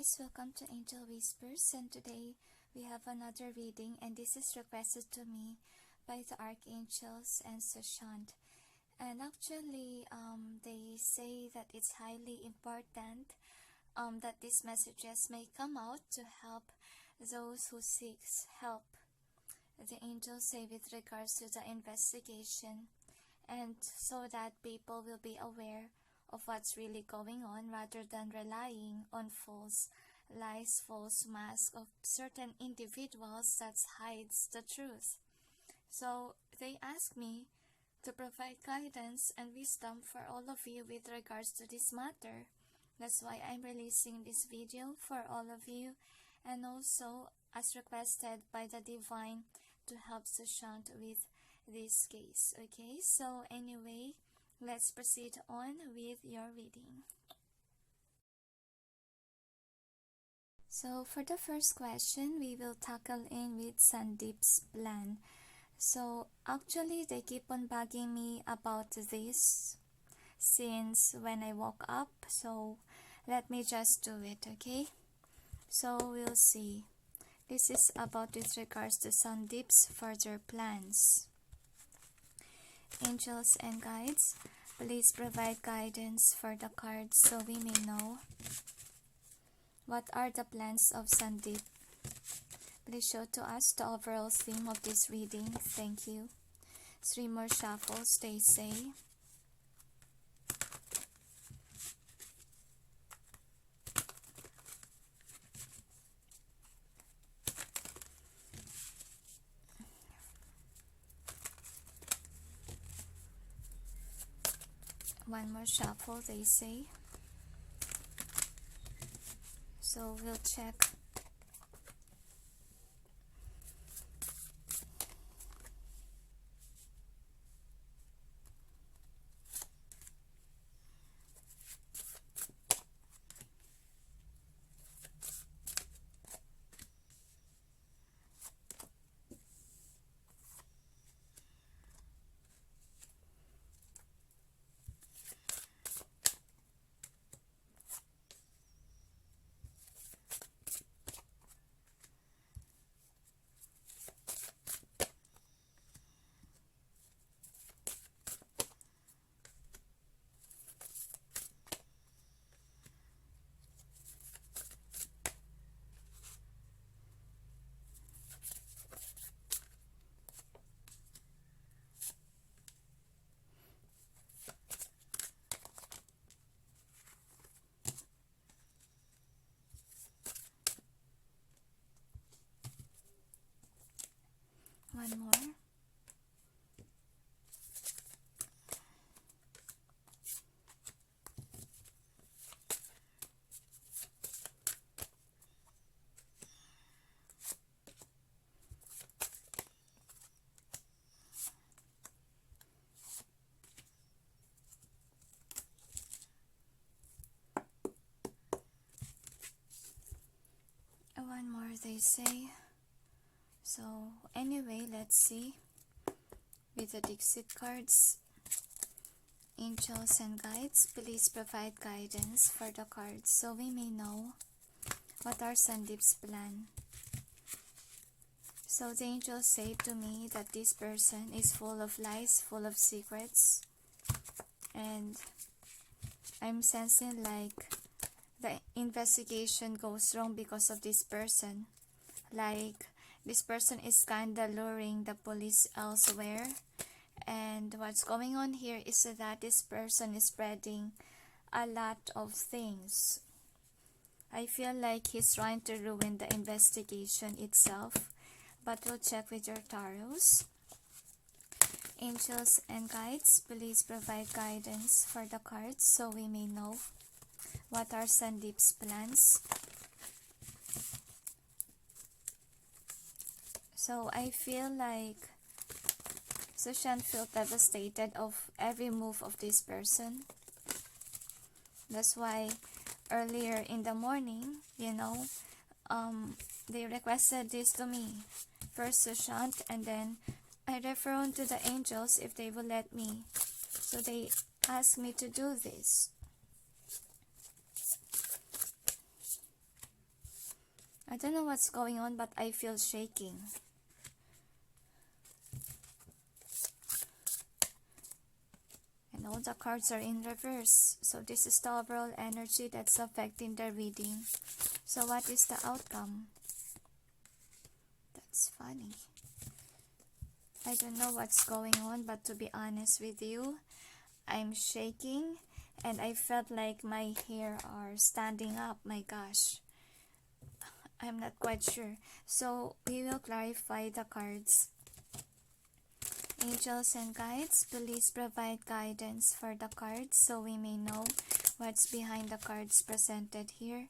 guys, welcome to Angel Whispers, and today we have another reading, and this is requested to me by the Archangels and Sushant. And actually, they say that it's highly important that these messages may come out to help those who seek help. The angels say with regards to the investigation, and so that people will be aware of what's really going on rather than relying on false lies, false masks of certain individuals that hides the truth. So they ask me to provide guidance and wisdom for all of you with regards to this matter. That's why I'm releasing this video for all of you, and also as requested by the divine to help Sushant with this case. Okay, so anyway, let's proceed on with your reading. So for the first question, we will tackle in with Sandip's plan. So actually, they keep on bugging me about this since when I woke up. So let me just do it, okay? So we'll see. This is about with regards to Sandip's further plans. Angels and guides, please provide guidance for the cards so we may know what are the plans of Sandip. Please show to us the overall theme of this reading. Thank you. 3 more shuffles, they say. One more shuffle, they say. So we'll check. One more. One more, they say. So anyway, let's see with the Dixit Cards. Angels and guides, please provide guidance for the cards so we may know what are Sandip's plan. So the angels say to me that this person is full of lies, full of secrets, and I'm sensing like the investigation goes wrong because of this person. Like this person is kinda luring the police elsewhere, and what's going on here is that this person is spreading a lot of things. I feel like he's trying to ruin the investigation itself, but we'll check with your tarots. Angels and guides, please provide guidance for the cards so we may know what are Sandip's plans. So I feel like Sushant felt devastated of every move of this person. That's why earlier in the morning, they requested this to me. First Sushant, and then I refer on to the angels if they will let me. So they asked me to do this. I don't know what's going on, but I feel shaking. And all the cards are in reverse. So this is the overall energy that's affecting the reading. So what is the outcome? That's funny. I don't know what's going on, but to be honest with you, I'm shaking and I felt like my hair are standing up. My gosh. I'm not quite sure. So we will clarify the cards. Angels and guides, please provide guidance for the cards so we may know what's behind the cards presented here.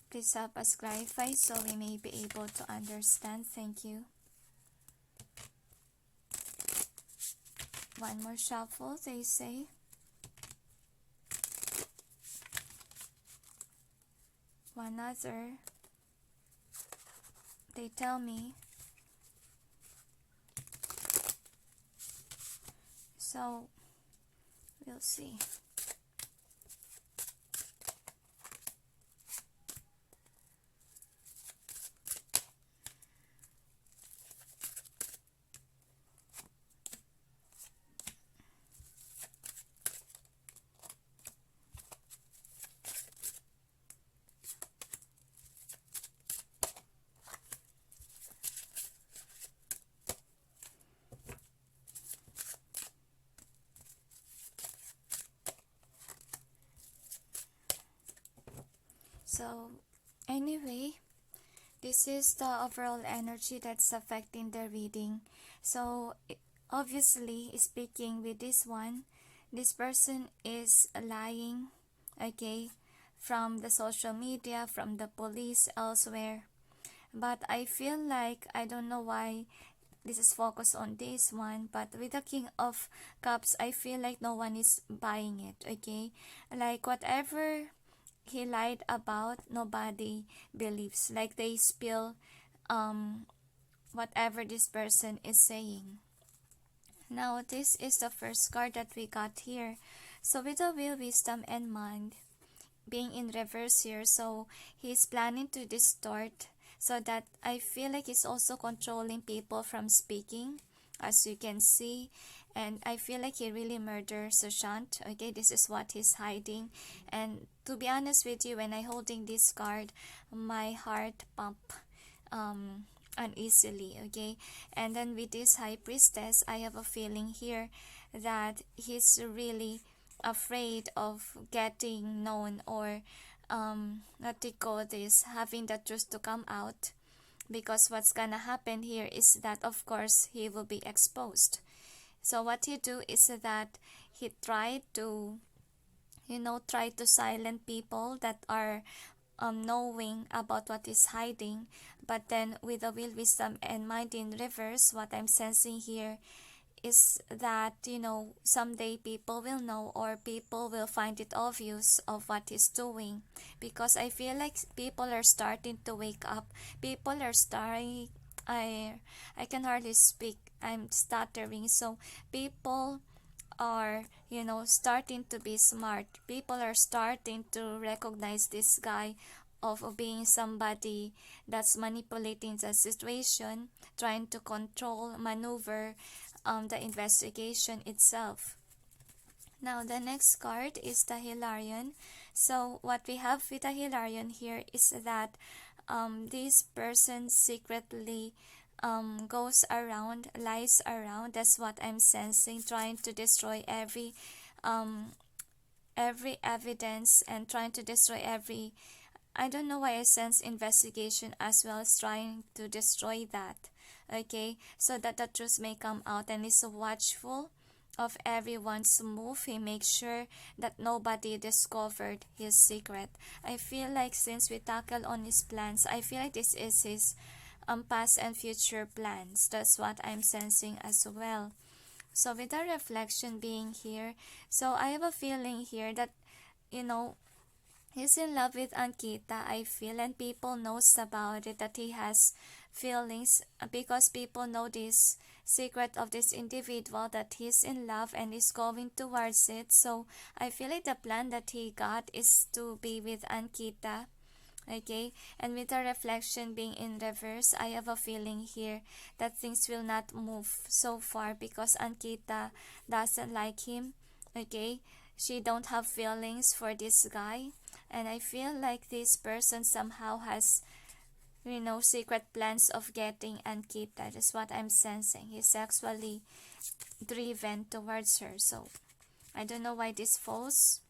Please help us clarify so we may be able to understand. Thank you. One more shuffle, they say. One other. They tell me. So, we'll see. So, anyway, this is the overall energy that's affecting the reading. So, obviously, speaking with this one, this person is lying, okay, from the social media, from the police, elsewhere. But I feel like, I don't know why this is focused on this one, but with the King of Cups, I feel like no one is buying it, okay? Like, whatever he lied about, nobody believes. Like, they spill whatever this person is saying. Now, this is the first card that we got here. So, with the will, wisdom, and mind being in reverse here, so he's planning to distort, so that I feel like he's also controlling people from speaking, as you can see. And I feel like he really murdered Sushant. Okay, this is what he's hiding. And to be honest with you, when I holding this card, my heart pump uneasily. Okay, and then with this High Priestess, I have a feeling here that he's really afraid of getting known, or what they call this, having the truth to come out. Because what's gonna happen here is that, of course, he will be exposed. So what he do is that he tried to, try to silence people that are knowing about what is hiding. But then with the will, wisdom, and mind in reverse, what I'm sensing here is that, someday people will know, or people will find it obvious of what he's doing. Because I feel like people are starting to wake up. People are starting, I can hardly speak. I'm stuttering. So people are, starting to be smart. People are starting to recognize this guy of being somebody that's manipulating the situation, trying to control, maneuver the investigation itself. Now, the next card is the Hilarion. So, what we have with the Hilarion here is that this person secretly goes around, lies around. That's what I'm sensing, trying to destroy every evidence, and trying to destroy every, I don't know why I sense investigation as well as trying to destroy that. Okay, so that the truth may come out, and is watchful of everyone's move. He makes sure that nobody discovered his secret. I feel like since we tackle on his plans, I feel like this is his past and future plans. That's what I'm sensing as well. So with the reflection being here, so I have a feeling here that, he's in love with Ankita, I feel, and people knows about it, that he has feelings, because people know this secret of this individual, that he's in love and is going towards it. So I feel like the plan that he got is to be with Ankita. Okay, and with the reflection being in reverse, I have a feeling here that things will not move so far because Ankita doesn't like him. Okay, she don't have feelings for this guy, and I feel like this person somehow has, secret plans of getting Ankita. That's what I'm sensing. He's sexually driven towards her, so I don't know why this falls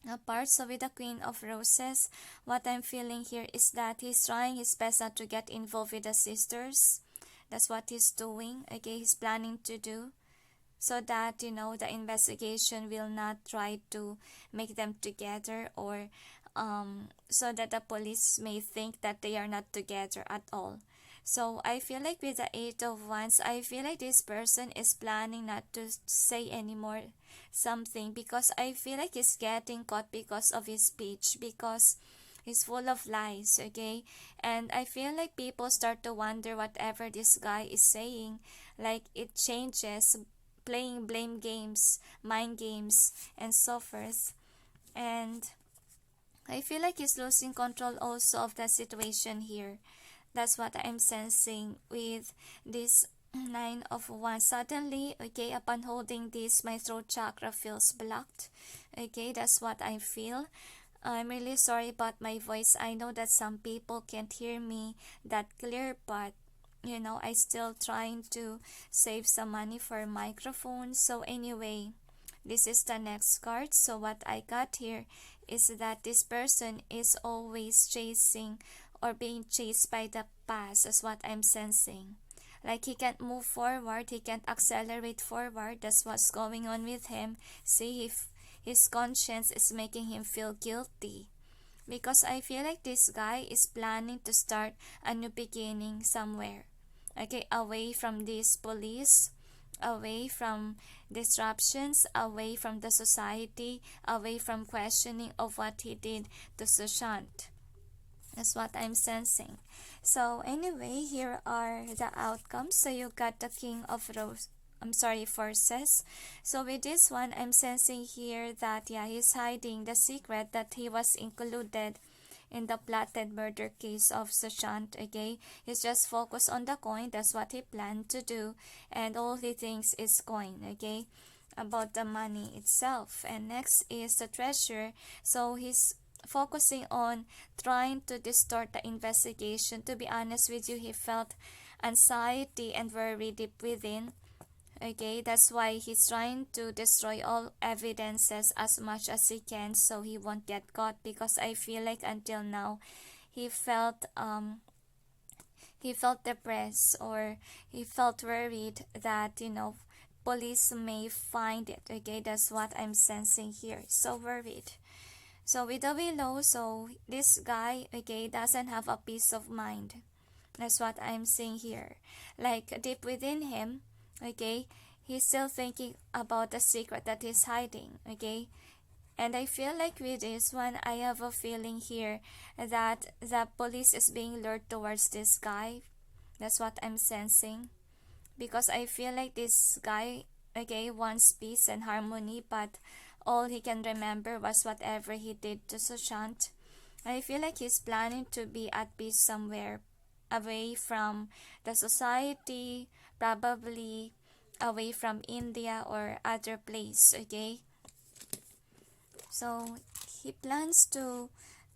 apart. So with the Queen of Roses, what I'm feeling here is that he's trying his best not to get involved with the sisters. That's what he's doing. Okay, he's planning to do so that the investigation will not try to make them together, or so that the police may think that they are not together at all. So I feel like with the Eight of Wands, I feel like this person is planning not to say anymore something, because I feel like he's getting caught because of his speech, because he's full of lies. Okay, and I feel like people start to wonder whatever this guy is saying, like it changes, playing blame games, mind games, and so forth. And I feel like he's losing control also of the situation here. That's what I'm sensing with this Nine of Wands. Suddenly, okay, upon holding this, my throat chakra feels blocked. Okay, that's what I feel. I'm really sorry about my voice. I know that some people can't hear me that clear, but I still trying to save some money for microphone. So anyway, this is the next card. So what I got here is that this person is always chasing or being chased by the past. That's what I'm sensing. Like he can't move forward, he can't accelerate forward. That's what's going on with him. See, if his conscience is making him feel guilty, because I feel like this guy is planning to start a new beginning somewhere. Okay, away from this police, away from disruptions, away from the society, away from questioning of what he did to Sushant. That's what I'm sensing. So anyway, here are the outcomes. So you got the King of Forces. So with this one, I'm sensing here that he's hiding the secret that he was included in the plotted murder case of Sushant. Okay, he's just focused on the coin. That's what he planned to do, and all he thinks is coin. Okay, about the money itself. And next is the treasure. So he's focusing on trying to distort the investigation. To be honest with you, he felt anxiety and worry deep within. Okay, that's why he's trying to destroy all evidences as much as he can so he won't get caught, because I feel like until now he felt depressed, or he felt worried that police may find it. Okay, that's what I'm sensing here. So worried. So with the Willow, so this guy, okay, doesn't have a peace of mind. That's what I'm seeing here. Like deep within him, okay, he's still thinking about the secret that he's hiding. Okay, and I feel like with this one, I have a feeling here that the police is being lured towards this guy. That's what I'm sensing, because I feel like this guy, okay, wants peace and harmony, but all he can remember was whatever he did to Sushant. I feel like he's planning to be at peace somewhere, away from the society, probably away from India or other place. Okay, so he plans to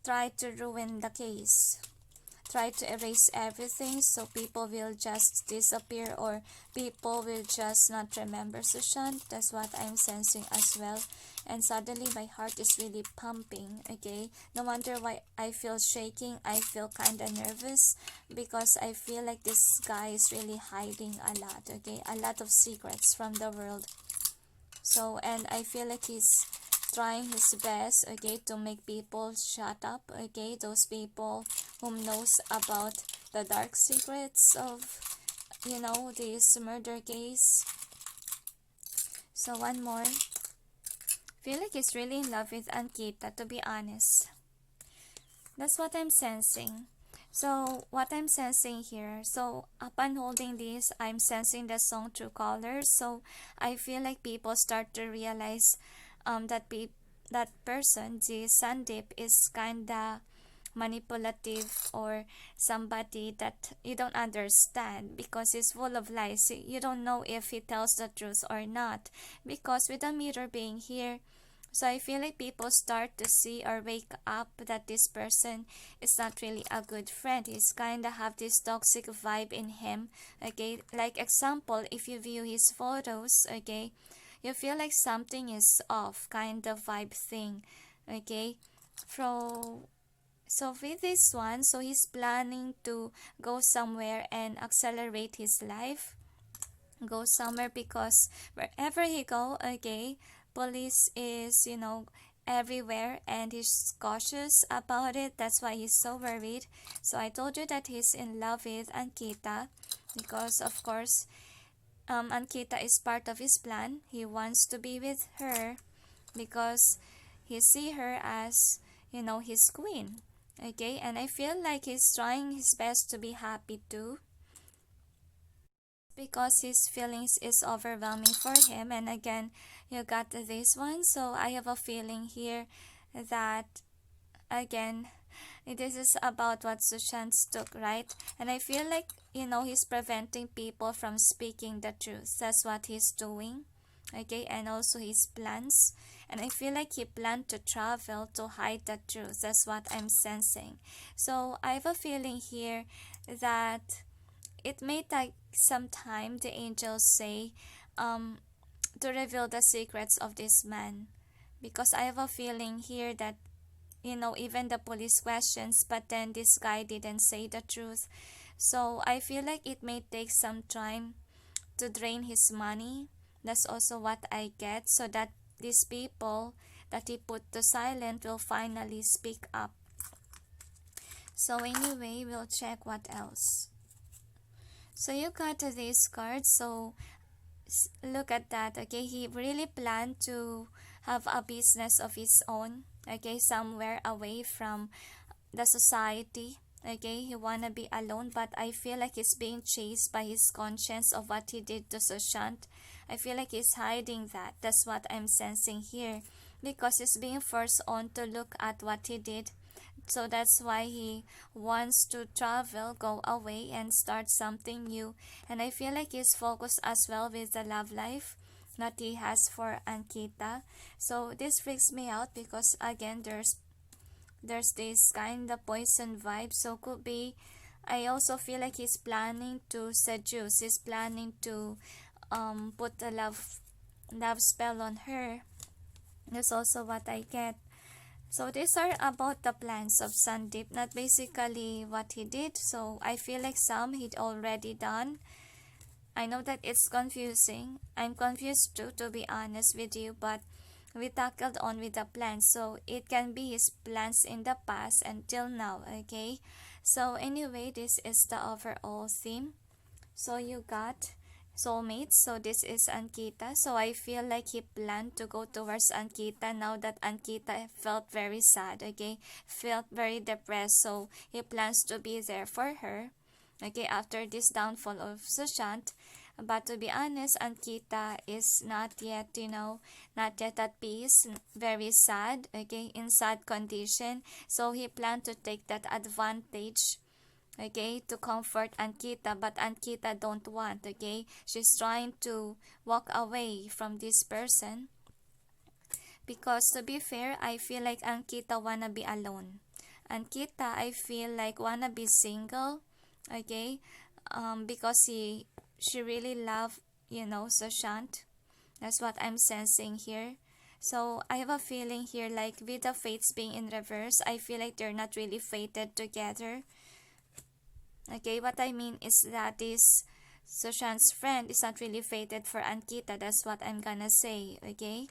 try to ruin the case, try to erase everything, so people will just disappear, or people will just not remember Sushant. That's what I'm sensing as well. And suddenly my heart is really pumping. Okay, no wonder why I feel shaking. I feel kind of nervous, because I feel like this guy is really hiding a lot. Okay, a lot of secrets from the world. So, and I feel like he's trying his best, okay, to make people shut up. Okay, those people whom knows about the dark secrets of this murder case. So one more. Feel like he's really in love with Ankita, to be honest. That's what I'm sensing. So what I'm sensing here, so upon holding this, I'm sensing the song True Colors. So I feel like people start to realize that person, the Sandip, is kinda manipulative or somebody that you don't understand, because he's full of lies. You don't know if he tells the truth or not, because with the mirror being here, so I feel like people start to see or wake up that this person is not really a good friend. He's kind of have this toxic vibe in him. Okay, like example, if you view his photos, okay, you feel like something is off, kind of vibe thing. Okay, so with this one, so he's planning to go somewhere and accelerate his life, go somewhere, because wherever he go, okay, police is, everywhere, and he's cautious about it. That's why he's so worried. So I told you that he's in love with Ankita, because of course, Ankita is part of his plan. He wants to be with her because he see her as, his queen. Okay, and I feel like he's trying his best to be happy too, because his feelings is overwhelming for him. And again, you got this one, so I have a feeling here that, again, this is about what Sushant took, right? And I feel like, he's preventing people from speaking the truth. That's what he's doing. Okay, and also his plans. And I feel like he planned to travel to hide the truth. That's what I'm sensing. So I have a feeling here that it may take some time, the angels say, to reveal the secrets of this man. Because I have a feeling here that, even the police questions, but then this guy didn't say the truth. So I feel like it may take some time to drain his money. That's also what I get, so that these people that he put to silent will finally speak up. So anyway, we'll check what else. So you got these cards, so look at that. Okay, he really planned to have a business of his own, okay, somewhere away from the society. Okay, he wanna be alone, but I feel like he's being chased by his conscience of what he did to Sushant. I feel like he's hiding that. That's what I'm sensing here, because he's being forced on to look at what he did. So that's why he wants to travel, go away, and start something new. And I feel like he's focused as well with the love life that he has for Ankita. So this freaks me out, because again, there's this kind of poison vibe. So could be, I also feel like he's planning to seduce. He's planning to put a love spell on her. That's also what I get. So these are about the plans of Sandip, not basically what he did. So I feel like some he'd already done. I know that it's confusing. I'm confused too, to be honest with you, but we tackled on with the plans. So it can be his plans in the past until now, okay? So anyway, this is the overall theme. So you got soulmates. So this is Ankita. So I feel like he planned to go towards Ankita now that Ankita felt very sad, okay, felt very depressed. So he plans to be there for her, okay, after this downfall of Sushant. But to be honest, Ankita is not yet, not yet at peace, very sad, okay, in sad condition. So he planned to take that advantage, okay, to comfort Ankita, but Ankita don't want, okay. She's trying to walk away from this person, because to be fair, I feel like Ankita wanna be alone. Ankita, I feel like wanna be single, okay, because she really love, Sushant. That's what I'm sensing here. So I have a feeling here, like with the fates being in reverse, I feel like they're not really fated together. Okay, what I mean is that this Sushant's friend is not really fated for Ankita. That's what I'm gonna say, okay?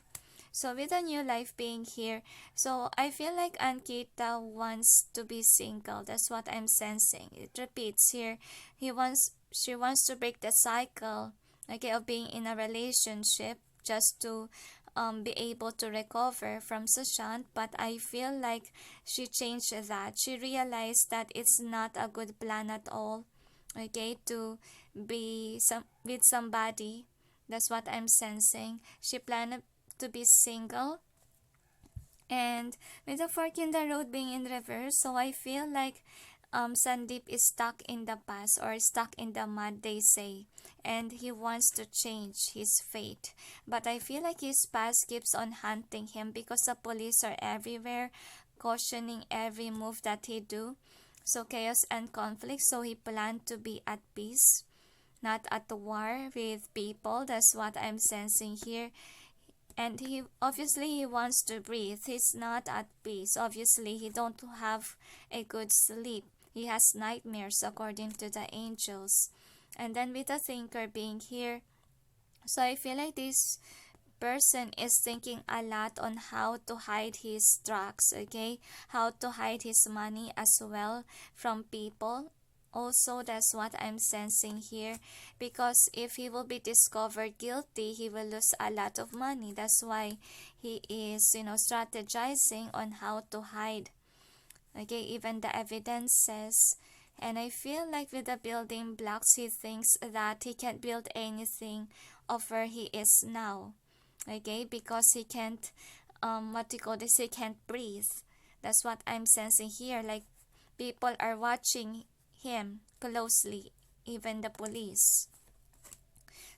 So with a new life being here, so I feel like Ankita wants to be single. That's what I'm sensing. It repeats here. She wants to break the cycle, okay, of being in a relationship, just to be able to recover from Sushant. But I feel like she changed that. She realized that it's not a good plan at all, okay, to be with somebody. That's what I'm sensing. She planned to be single, And with the fork in the road being in reverse, so I feel like Sandip is stuck in the past or stuck in the mud, they say, and he wants to change his fate. But I feel like his past keeps on hunting him because the police are everywhere, cautioning every move that he do. So chaos and conflict, so he planned to be at peace, not at war with people. That's what I'm sensing here. And he obviously he wants to breathe. He's not at peace. Obviously he don't have a good sleep. He has nightmares according to the angels. And then with the thinker being here, so I feel like this person is thinking a lot on how to hide his drugs, okay, how to hide his money as well from people. Also, that's what I'm sensing here, because if he will be discovered guilty, he will lose a lot of money. That's why he is, strategizing on how to hide, okay, even the evidence says. And I feel like with the building blocks, he thinks that he can't build anything of where he is now, okay, because he can't what do you call this, he can't breathe. That's what I'm sensing here, like people are watching him closely, even the police.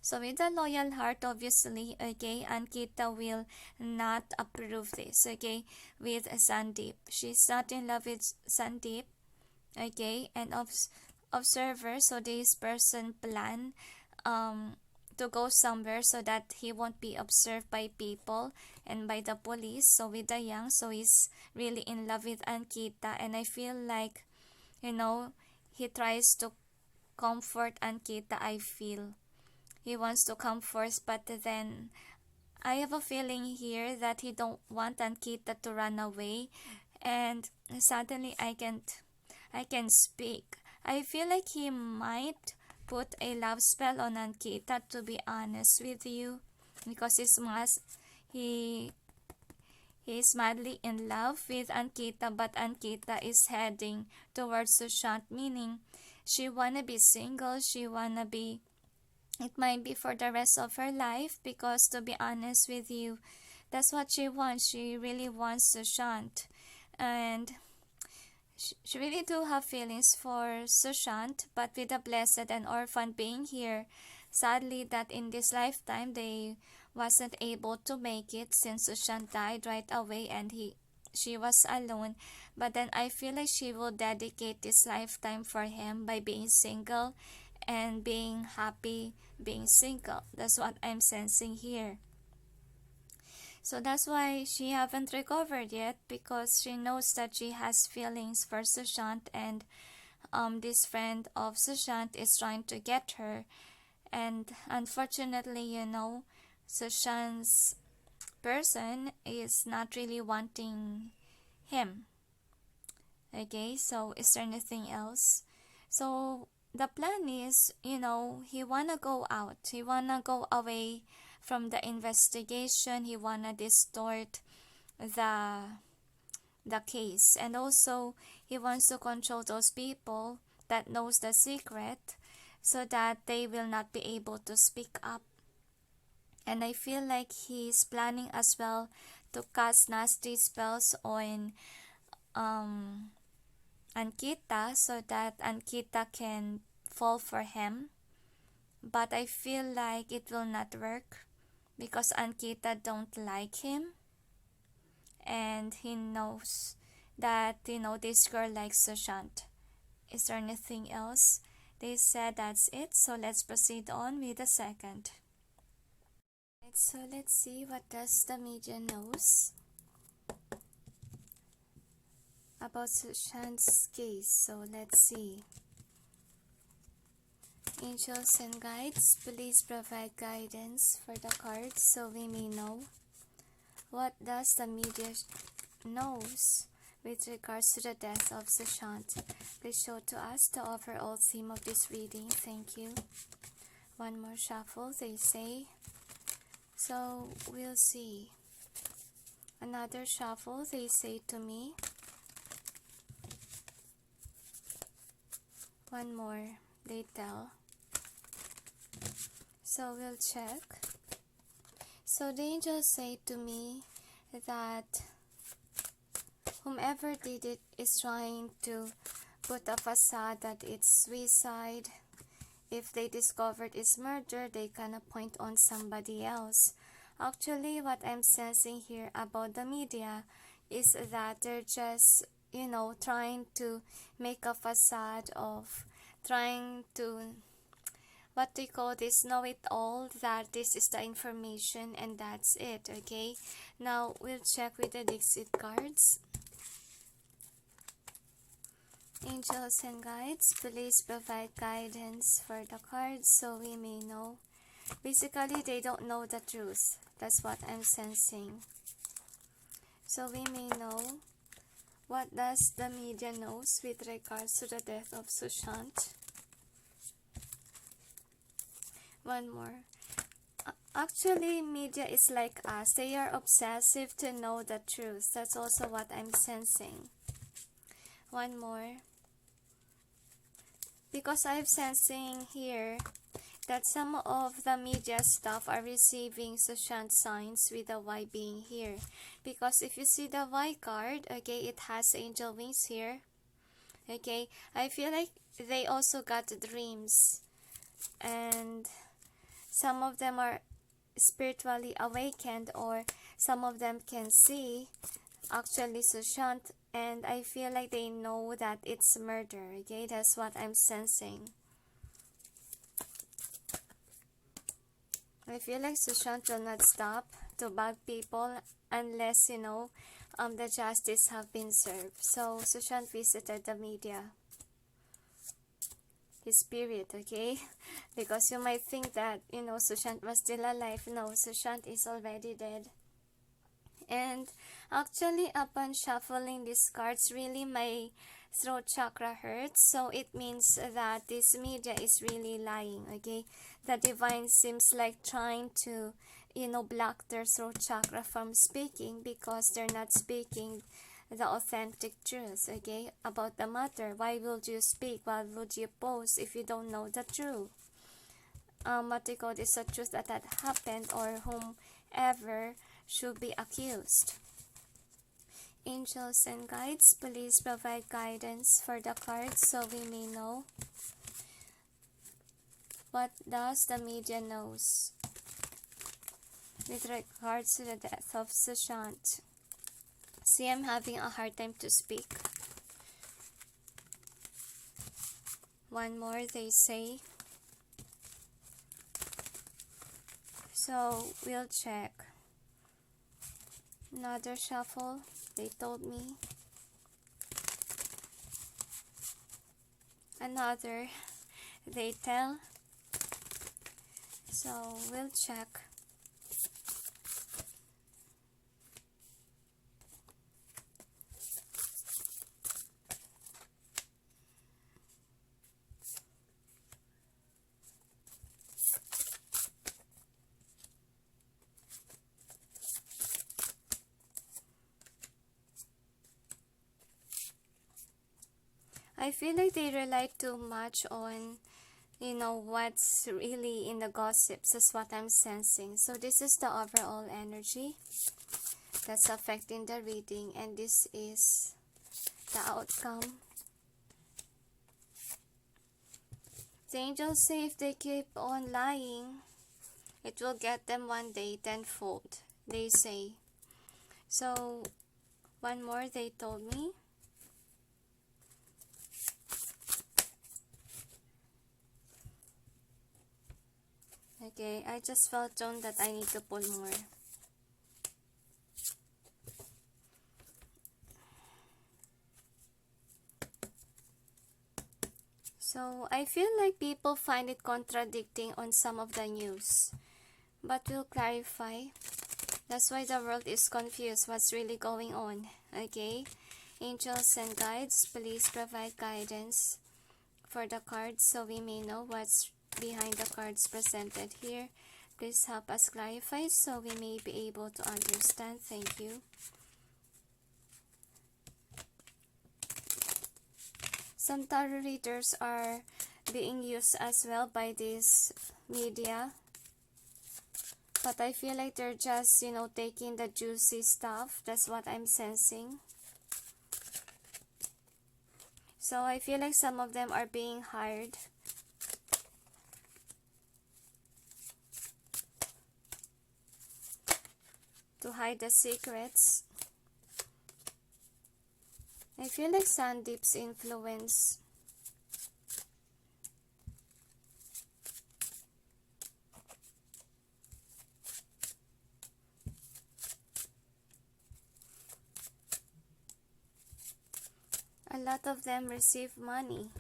So with a loyal heart, obviously, okay, Ankita will not approve this, okay, with Sandip. She's not in love with Sandip, okay, and observer, so this person plan to go somewhere so that he won't be observed by people and by the police. So with the young, so he's really in love with Ankita, and I feel like, he tries to comfort Ankita. I feel he wants to comfort, but then I have a feeling here that he don't want Ankita to run away. And suddenly I can speak. I feel like he might put a love spell on Ankita, to be honest with you, because he is madly in love with Ankita, but Ankita is heading towards Sushant, meaning she wanna be single, she wanna be, it might be for the rest of her life, because to be honest with you, that's what she wants. She really wants Sushant, and she really do have feelings for Sushant, but with the blessed and orphan being here, sadly that in this lifetime they wasn't able to make it, since Sushant died right away and she was alone. But then I feel like she will dedicate this lifetime for him by being single and being happy being single. That's what I'm sensing here. So that's why she haven't recovered yet, because she knows that she has feelings for Sushant, and this friend of Sushant is trying to get her. And unfortunately, Sushant's person is not really wanting him. Okay, so is there anything else? So the plan is, he wanna go out. He wanna go away from the investigation. He wanna distort the case, and also he wants to control those people that knows the secret, so that they will not be able to speak up. And I feel like he's planning as well to cast nasty spells on Ankita, so that Ankita can fall for him. But I feel like it will not work, because Ankita don't like him, and he knows that this girl likes Sushant. Is there anything else? They said that's it, so let's proceed on with the second. Right, so let's see what does the media knows about Sushant's case. So let's see. Angels and guides, please provide guidance for the cards so we may know what does the media knows with regards to the death of Sushant. Please show to us the overall theme of this reading. Thank you. One more shuffle, they say. So we'll see. Another shuffle, they say to me. One more, they tell. So we'll check. So the angels say to me that whomever did it is trying to put a facade that it's suicide. If they discovered it's murder, they gonna point on somebody else. Actually, what I'm sensing here about the media is that they're just, trying to make a facade of trying to, what they call this, know it all, that this is the information and that's it. Okay, now we'll check with the Dixit cards. Angels and guides, please provide guidance for the cards so we may know. Basically, they don't know the truth. That's what I'm sensing. So we may know what does the media knows with regards to the death of Sushant. One more. Actually, media is like us. They are obsessive to know the truth. That's also what I'm sensing. One more. Because I'm sensing here that some of the media stuff are receiving Sushant signs with the Y being here. Because if you see the Y card, okay, it has angel wings here. Okay, I feel like they also got dreams. And some of them are spiritually awakened, or some of them can see actually Sushant, and I feel like they know that it's murder. Okay, that's what I'm sensing. I feel like Sushant will not stop to bug people unless, the justice have been served. So Sushant visited the media, his spirit, okay? Because you might think that, Sushant was still alive. No, Sushant is already dead. And actually, upon shuffling these cards, really my throat chakra hurts. So it means that this media is really lying, okay? The divine seems like trying to, block their throat chakra from speaking, because they're not speaking the authentic truth, okay, about the matter. Why would you speak? Why would you post if you don't know the truth? What they call this, the truth that had happened, or whomever should be accused. Angels and guides, please provide guidance for the cards so we may know. What does the media knows with regards to the death of Sushant? See, I'm having a hard time to speak. One more, they say. So we'll check. Another shuffle, they told me. Another, they tell. So we'll check. I feel like they rely too much on, what's really in the gossips. That's what I'm sensing. So this is the overall energy that's affecting the reading, and this is the outcome. The angels say if they keep on lying, it will get them one day tenfold, they say. So one more, they told me. Okay, I just felt drawn that I need to pull more. So I feel like people find it contradicting on some of the news, but we'll clarify. That's why the world is confused what's really going on. Okay, angels and guides, please provide guidance for the cards so we may know what's behind the cards presented here. Please help us clarify so we may be able to understand. Thank you. Some tarot readers are being used as well by this media, but I feel like they're just, taking the juicy stuff. That's what I'm sensing. So I feel like some of them are being hired to hide the secrets. I feel like Sandip's influence. A lot of them receive money.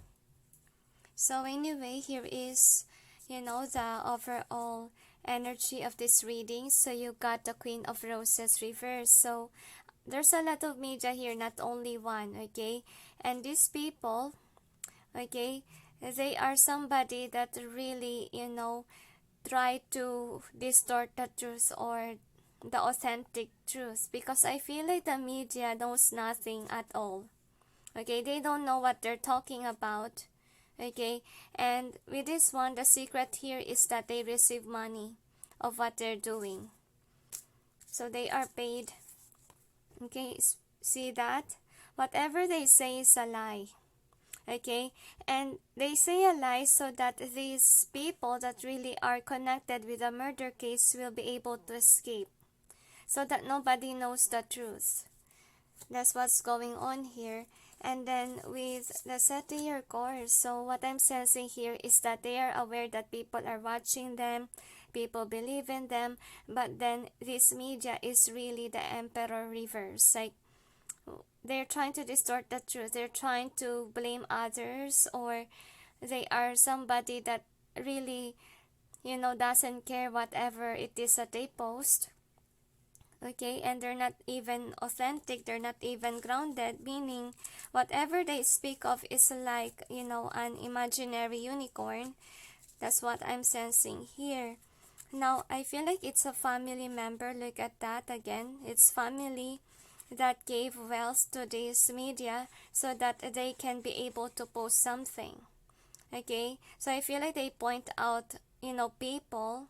So anyway, here is, the overall energy of this reading. So you got the Queen of Roses reverse. So there's a lot of media here, not only one, okay? And these people, okay, they are somebody that really, try to distort the truth or the authentic truth, because I feel like the media knows nothing at all. Okay, they don't know what they're talking about. Okay, and with this one, the secret here is that they receive money of what they're doing. So they are paid. Okay, see that? Whatever they say is a lie. Okay, and they say a lie so that these people that really are connected with the murder case will be able to escape, so that nobody knows the truth. That's what's going on here. And then with the satire course, so what I'm sensing here is that they are aware that people are watching them, people believe in them, but then this media is really the emperor reverse. Like, they're trying to distort the truth, they're trying to blame others, or they are somebody that really, doesn't care whatever it is that they post. Okay, and they're not even authentic, they're not even grounded, meaning whatever they speak of is like, an imaginary unicorn. That's what I'm sensing here. Now, I feel like it's a family member. Look at that again. It's family that gave wealth to this media so that they can be able to post something. Okay, so I feel like they point out, people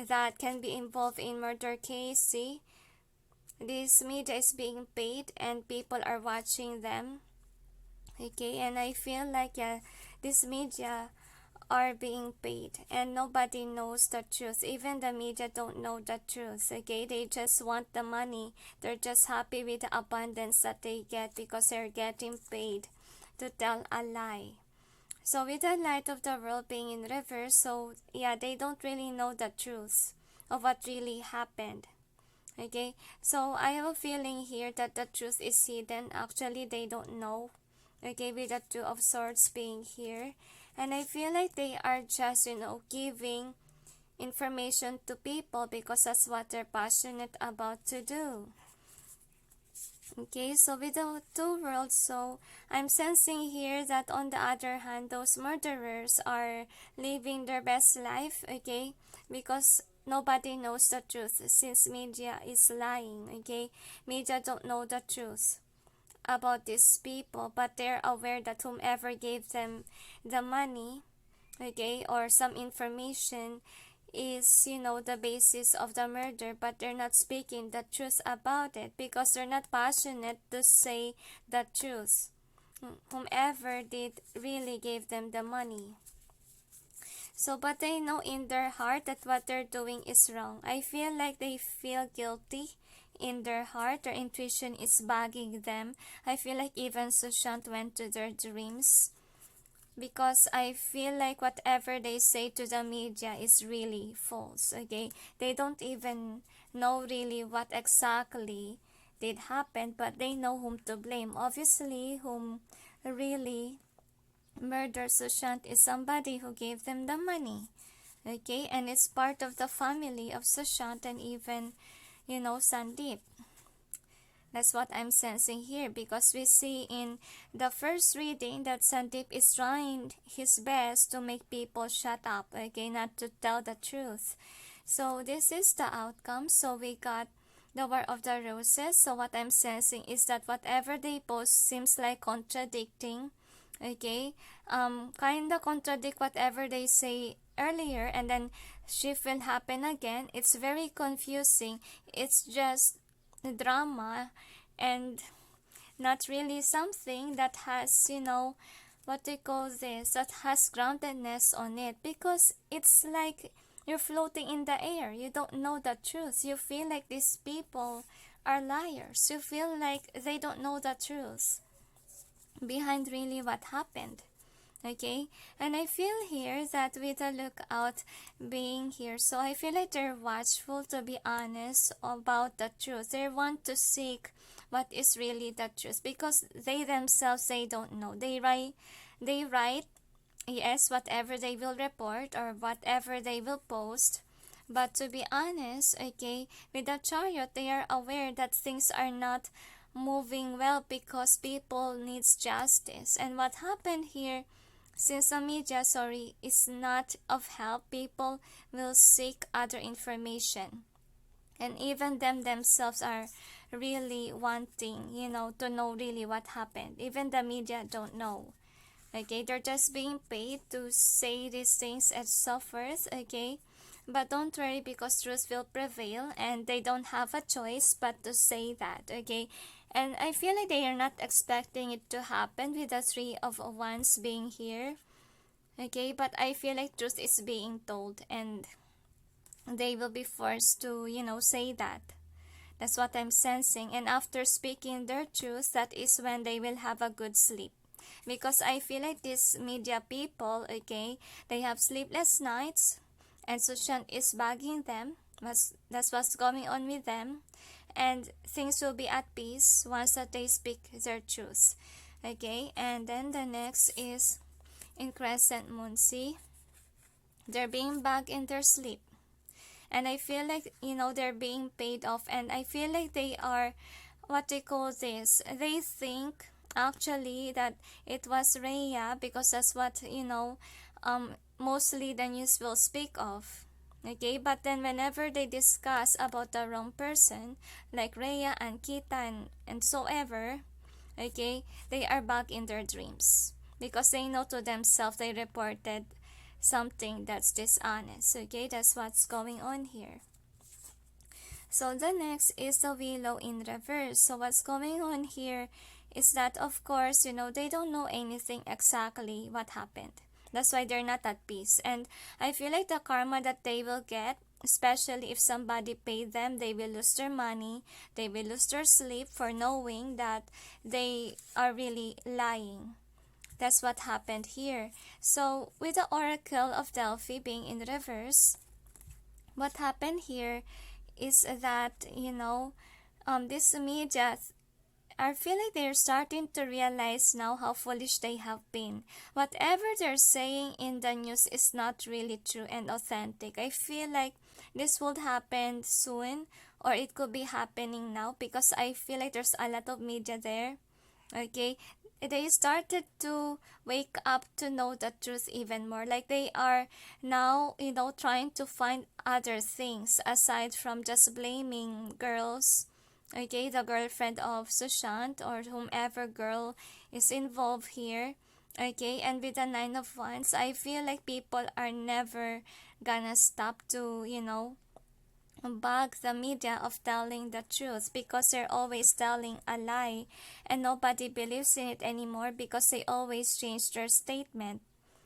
that can be involved in murder case. See, this media is being paid and people are watching them. Okay, and I feel like, yeah, this media are being paid and nobody knows the truth. Even the media don't know the truth. Okay, they just want the money. They're just happy with the abundance that they get because they're getting paid to tell a lie. So with the light of the world being in reverse, so yeah, they don't really know the truth of what really happened. Okay, so I have a feeling here that the truth is hidden. Actually, they don't know. Okay, with the Two of Swords being here. And I feel like they are just, giving information to people because that's what they're passionate about to do. Okay, so with the two worlds, so I'm sensing here that on the other hand, those murderers are living their best life, okay, because nobody knows the truth since media is lying, okay. Media don't know the truth about these people, but they're aware that whomever gave them the money, okay, or some information is, the basis of the murder, but they're not speaking the truth about it because they're not passionate to say the truth. Whomever did really gave them the money. So, but they know in their heart that what they're doing is wrong. I feel like they feel guilty in their heart. Their intuition is bugging them. I feel like even Sushant went to their dreams, because I feel like whatever they say to the media is really false. Okay, they don't even know really what exactly did happen, but they know whom to blame. Obviously, whom really murdered Sushant is somebody who gave them the money. Okay, and it's part of the family of Sushant and even, Sandip. That's what I'm sensing here, because we see in the first reading that Sandip is trying his best to make people shut up, okay, not to tell the truth. So this is the outcome. So we got the War of the Roses. So what I'm sensing is that whatever they post seems like contradicting, okay, kind of contradict whatever they say earlier, and then shift will happen again. It's very confusing. It's just drama, and not really something that has, what they call this, that has groundedness on it, because it's like you're floating in the air. You don't know the truth. You feel like these people are liars. You feel like they don't know the truth behind really what happened. Okay, and I feel here that with the lookout being here, so I feel like they're watchful, to be honest, about the truth. They want to seek what is really the truth, because they themselves, they don't know. They write, yes, whatever they will report or whatever they will post. But to be honest, okay, with the chariot, they are aware that things are not moving well because people needs justice. And what happened here, since the media, is not of help, people will seek other information. And even them themselves are really wanting, to know really what happened. Even the media don't know. Okay, they're just being paid to say these things as so forth, okay? But don't worry, because truth will prevail and they don't have a choice but to say that, okay? And I feel like they are not expecting it to happen with the Three of Wands being here, okay? But I feel like truth is being told and they will be forced to, say that. That's what I'm sensing. And after speaking their truth, that is when they will have a good sleep. Because I feel like these media people, okay, they have sleepless nights, and Sushant is bugging them. That's what's going on with them. And things will be at peace once that they speak their truth. Okay, and then the next is in Crescent Moon. See, they're being bugged in their sleep. And I feel like, they're being paid off. And I feel like they are, what they call this, they think actually that it was Rhea, because that's what, mostly the news will speak of. Okay, but then whenever they discuss about the wrong person, like Rhea and Kita and so ever, okay, they are back in their dreams. Because they know to themselves they reported something that's dishonest. Okay, that's what's going on here. So the next is the Willow in reverse. So what's going on here is that, of course, they don't know anything exactly what happened. That's why they're not at peace. And I feel like the karma that they will get, especially if somebody paid them, they will lose their money, they will lose their sleep for knowing that they are really lying. That's what happened here. So with the Oracle of Delphi being in reverse, what happened here is that, this media, I feel like they're starting to realize now how foolish they have been. Whatever they're saying in the news is not really true and authentic. I feel like this would happen soon, or it could be happening now, because I feel like there's a lot of media there. Okay, they started to wake up to know the truth even more. Like they are now, trying to find other things aside from just blaming girls. Okay, the girlfriend of Sushant or whomever girl is involved here. Okay, and with the Nine of Wands, I feel like people are never gonna stop to, bug the media of telling the truth, because they're always telling a lie and nobody believes in it anymore because they always change their statement.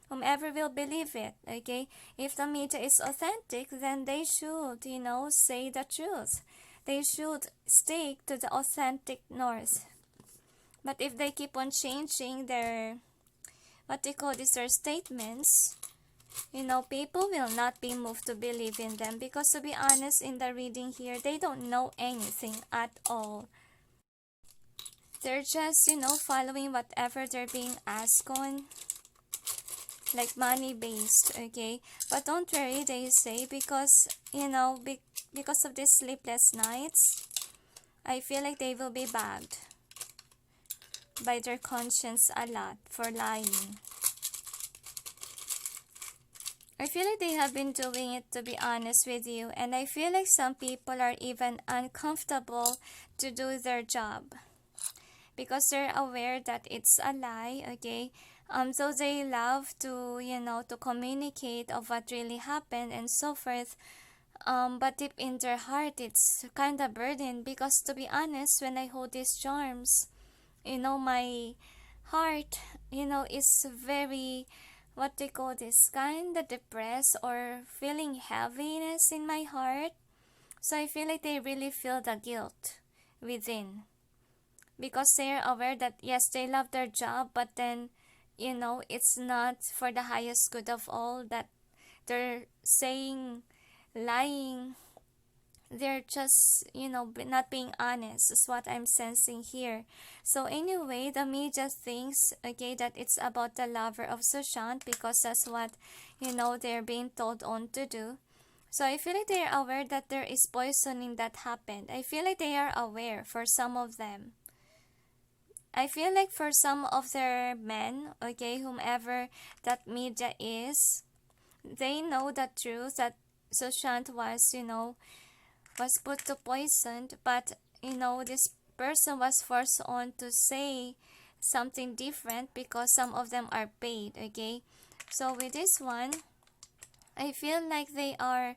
Whomever will believe it, okay? If the media is authentic, then they should, say the truth. They should stick to the authentic north. But if they keep on changing their, their statements, people will not be moved to believe in them, because to be honest, in the reading here, they don't know anything at all. They're just, following whatever they're being asked on, like money based, okay? But don't worry, they say, because, because of these sleepless nights, I feel like they will be bagged by their conscience a lot for lying. I feel like they have been doing it, to be honest with you, and I feel like some people are even uncomfortable to do their job because they're aware that it's a lie, okay? So they love to, to communicate of what really happened and so forth. But deep in their heart, it's kind of burdened, because to be honest, when I hold these charms, my heart, is very, what they call this, kind of depressed or feeling heaviness in my heart. So I feel like they really feel the guilt within, because they're aware that yes, they love their job, but then it's not for the highest good of all, that they're saying, lying, they're just not being honest, is what I'm sensing here. So anyway, the media thinks, okay, that it's about the lover of Sushant, because that's what they're being told on to do. So I feel like they're aware that there is poisoning that happened. I feel like they are aware for some of them. I feel like for some of their men, okay, whomever that media is, they know the truth that Sushant was put to poison, but this person was forced on to say something different because some of them are paid, okay? So with this one, I feel like they are,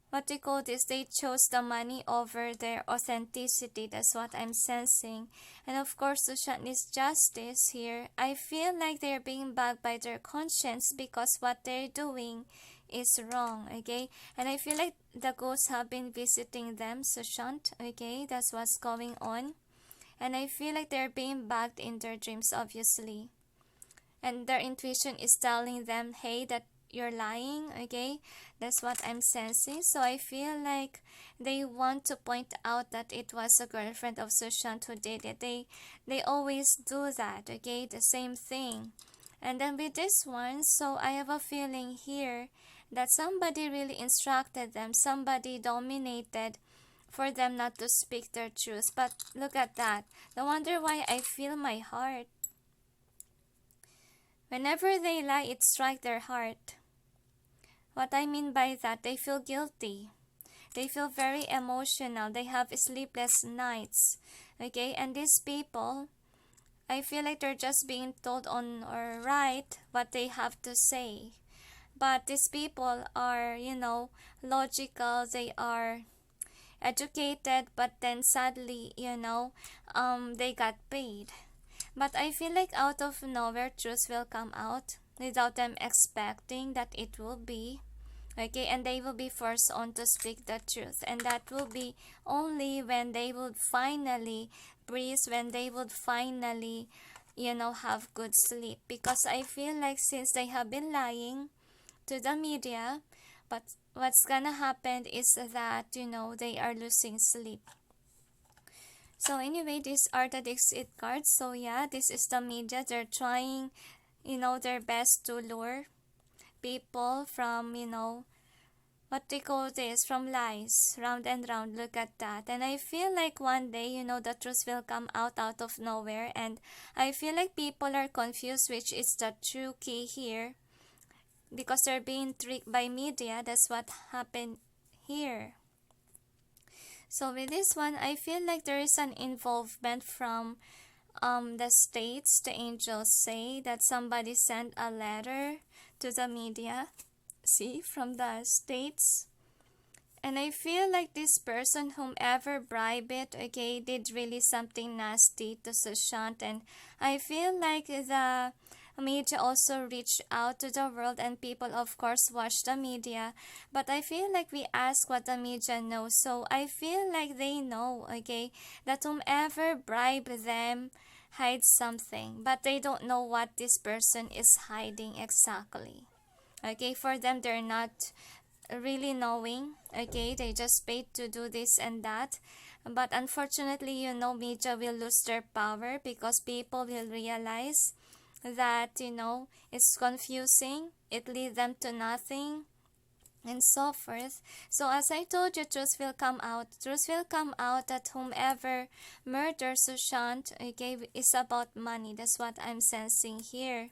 what they call this, they chose the money over their authenticity. That's what I'm sensing. And of course, Sushant is justice here. I feel like they're being backed by their conscience because what they're doing is wrong, okay? And I feel like the ghosts have been visiting them, Sushant, okay? That's what's going on. And I feel like they're being backed in their dreams, obviously. And their intuition is telling them, hey, that you're lying, okay? That's what I'm sensing. So I feel like they want to point out that it was a girlfriend of Sushant who did it. They always do that, okay? The same thing. And then with this one, so I have a feeling here that somebody really instructed them, somebody dominated for them not to speak their truth. But look at that. No wonder why I feel my heart. Whenever they lie, it strikes their heart. What I mean by that, they feel guilty. They feel very emotional. They have sleepless nights. Okay, and these people, I feel like they're just being told on or write what they have to say. But these people are, logical. They are educated, but then sadly, they got paid. But I feel like out of nowhere, truth will come out without them expecting that it will be. Okay, and they will be forced on to speak the truth. And that will be only when they would finally breathe, when they would finally, have good sleep. Because I feel like since they have been lying to the media, but what's gonna happen is that, they are losing sleep. So anyway, these are the Dixit cards. So yeah, this is the media. They're trying, their best to lure people from, what they call this, from lies, round and round. Look at that. And I feel like one day, the truth will come out of nowhere. And I feel like people are confused which is the true key here, because they're being tricked by media. That's what happened here. So with this one, I feel like there is an involvement from the states. The angels say that somebody sent a letter to the media, see, from the states. And I feel like this person, whomever bribed it, okay, did really something nasty to Sushant. And I feel like the media also reached out to the world, and people of course watch the media. But I feel like we ask what the media knows. So I feel like they know, okay, that whomever bribed them hides something, but they don't know what this person is hiding exactly. Okay, for them, they're not really knowing. Okay, they just paid to do this and that. But unfortunately, media will lose their power because people will realize that, it's confusing, it leads them to nothing, and so forth. So as I told you, truth will come out. Truth will come out that whomever murders Sushant, okay, is about money. That's what I'm sensing here.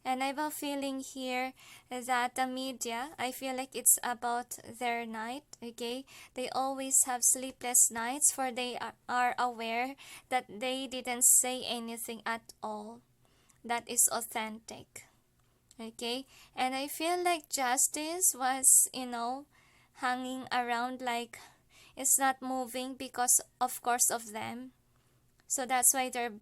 And I have a feeling here that the media, I feel like it's about their night, okay? They always have sleepless nights, for they are aware that they didn't say anything at all that is authentic, okay? And I feel like justice was, hanging around, like it's not moving because of course of them. So that's why they're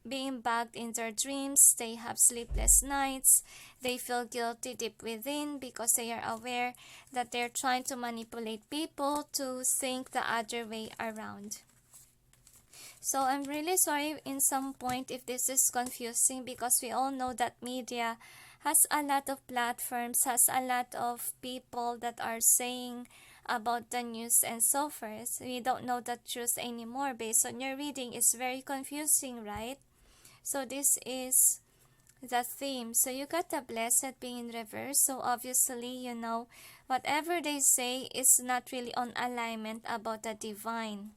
being bugged in their dreams. They have sleepless nights. They feel guilty deep within because they are aware that they're trying to manipulate people to think the other way around. So I'm really sorry in some point if this is confusing, because we all know that media has a lot of platforms, has a lot of people that are saying about the news and so forth. We don't know the truth anymore based on your reading. It's very confusing, right? So this is the theme. So you got the blessed being in reverse. So obviously, you know, whatever they say is not really on alignment about the divine.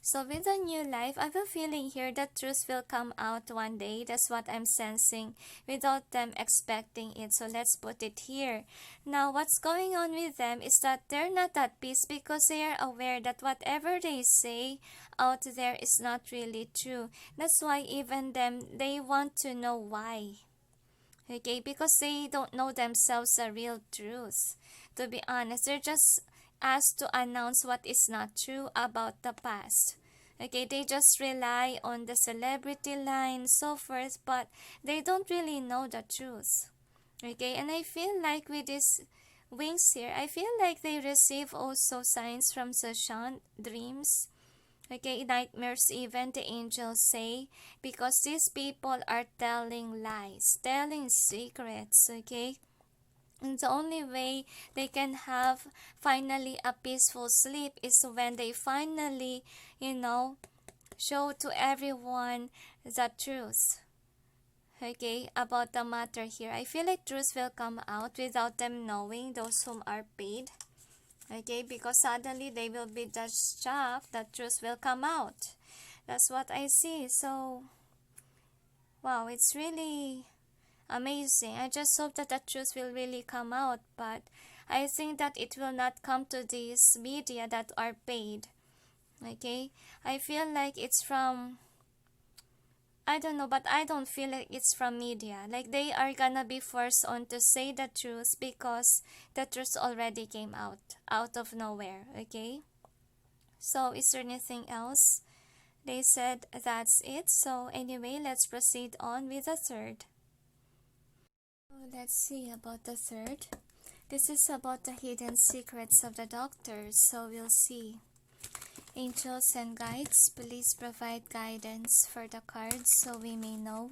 So with the new life, I have a feeling here that truth will come out one day. That's what I'm sensing without them expecting it. So let's put it here. Now, what's going on with them is that they're not at peace because they are aware that whatever they say out there is not really true. That's why even they want to know why. Okay, because they don't know themselves the real truth. To be honest, they're just asked to announce what is not true about the past. Okay, they just rely on the celebrity line, so forth, but they don't really know the truth. Okay, and I feel like with these wings here, I feel like they receive also signs from Sushant, dreams. Okay, nightmares even, the angels say, because these people are telling lies, telling secrets, okay? And the only way they can have finally a peaceful sleep is when they finally, you know, show to everyone the truth, okay, about the matter here. I feel like truth will come out without them knowing, those whom are paid. Okay, because suddenly they will be just shocked that truth will come out. That's what I see. So, wow, it's really amazing. I just hope that the truth will really come out, but I think that it will not come to these media that are paid. Okay, I feel like it's from, I don't know, but I don't feel like it's from media. Like they are gonna be forced on to say the truth because the truth already came out of nowhere, okay? So is there anything else? They said that's it. So anyway, let's proceed on with the third. Let's see about the third. This is about the hidden secrets of the doctors, so we'll see. Angels and guides, please provide guidance for the cards so we may know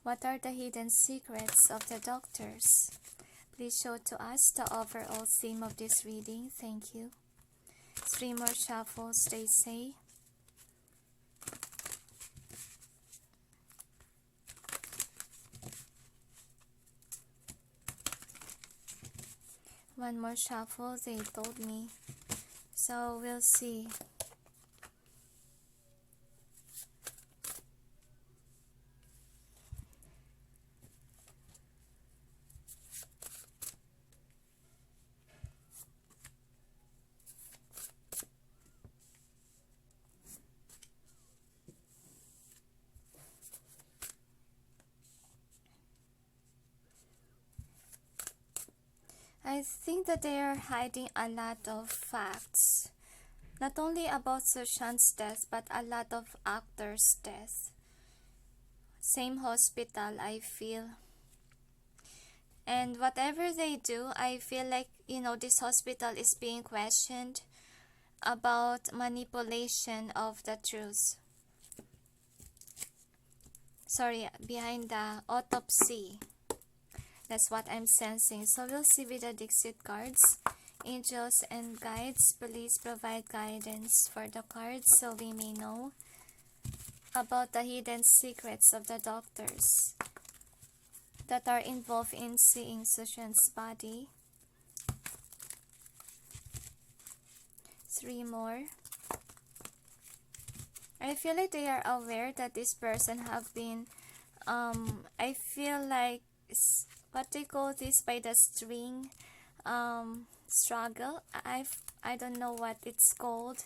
what are the hidden secrets of the doctors. Please show to us the overall theme of this reading. Thank you. 3 more shuffles, they say. One more shuffle, they told me. So we'll see. I think that they are hiding a lot of facts. Not only about Sushant's death, but a lot of actors' death. Same hospital, I feel. And whatever they do, I feel like, you know, this hospital is being questioned about manipulation of the truth. Sorry, behind the autopsy. That's what I'm sensing. So we'll see with the Dixit cards. Angels and guides, please provide guidance for the cards so we may know about the hidden secrets of the doctors that are involved in seeing Sushant's body. 3 more. I feel like they are aware that this person have been, I feel like, what they call this, by the string, struggle. I don't know what it's called.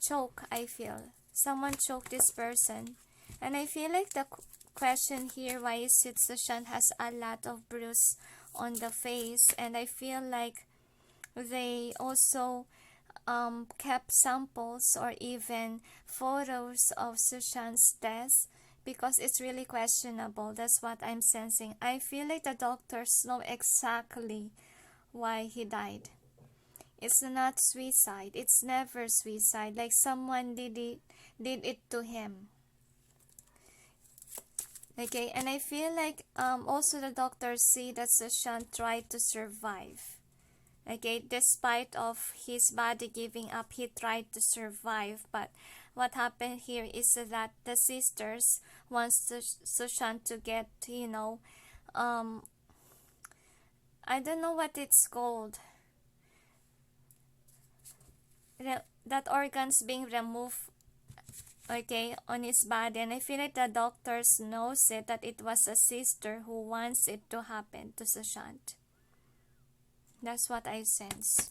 Choke, I feel. Someone choked this person. And I feel like the question here, why is it Sushant has a lot of bruise on the face? And I feel like they also kept samples or even photos of Sushant's death, because it's really questionable. That's what I'm sensing. I feel like the doctors know exactly why he died. It's not suicide. It's never suicide. Like someone did it to him. Okay, and I feel like also the doctors see that Sushant tried to survive. Okay, despite of his body giving up, he tried to survive. But what happened here is that the sisters wants Sushant to get, I don't know what it's called. That organs being removed, okay, on his body. And I feel like the doctors knows it, that it was a sister who wants it to happen to Sushant. That's what I sense.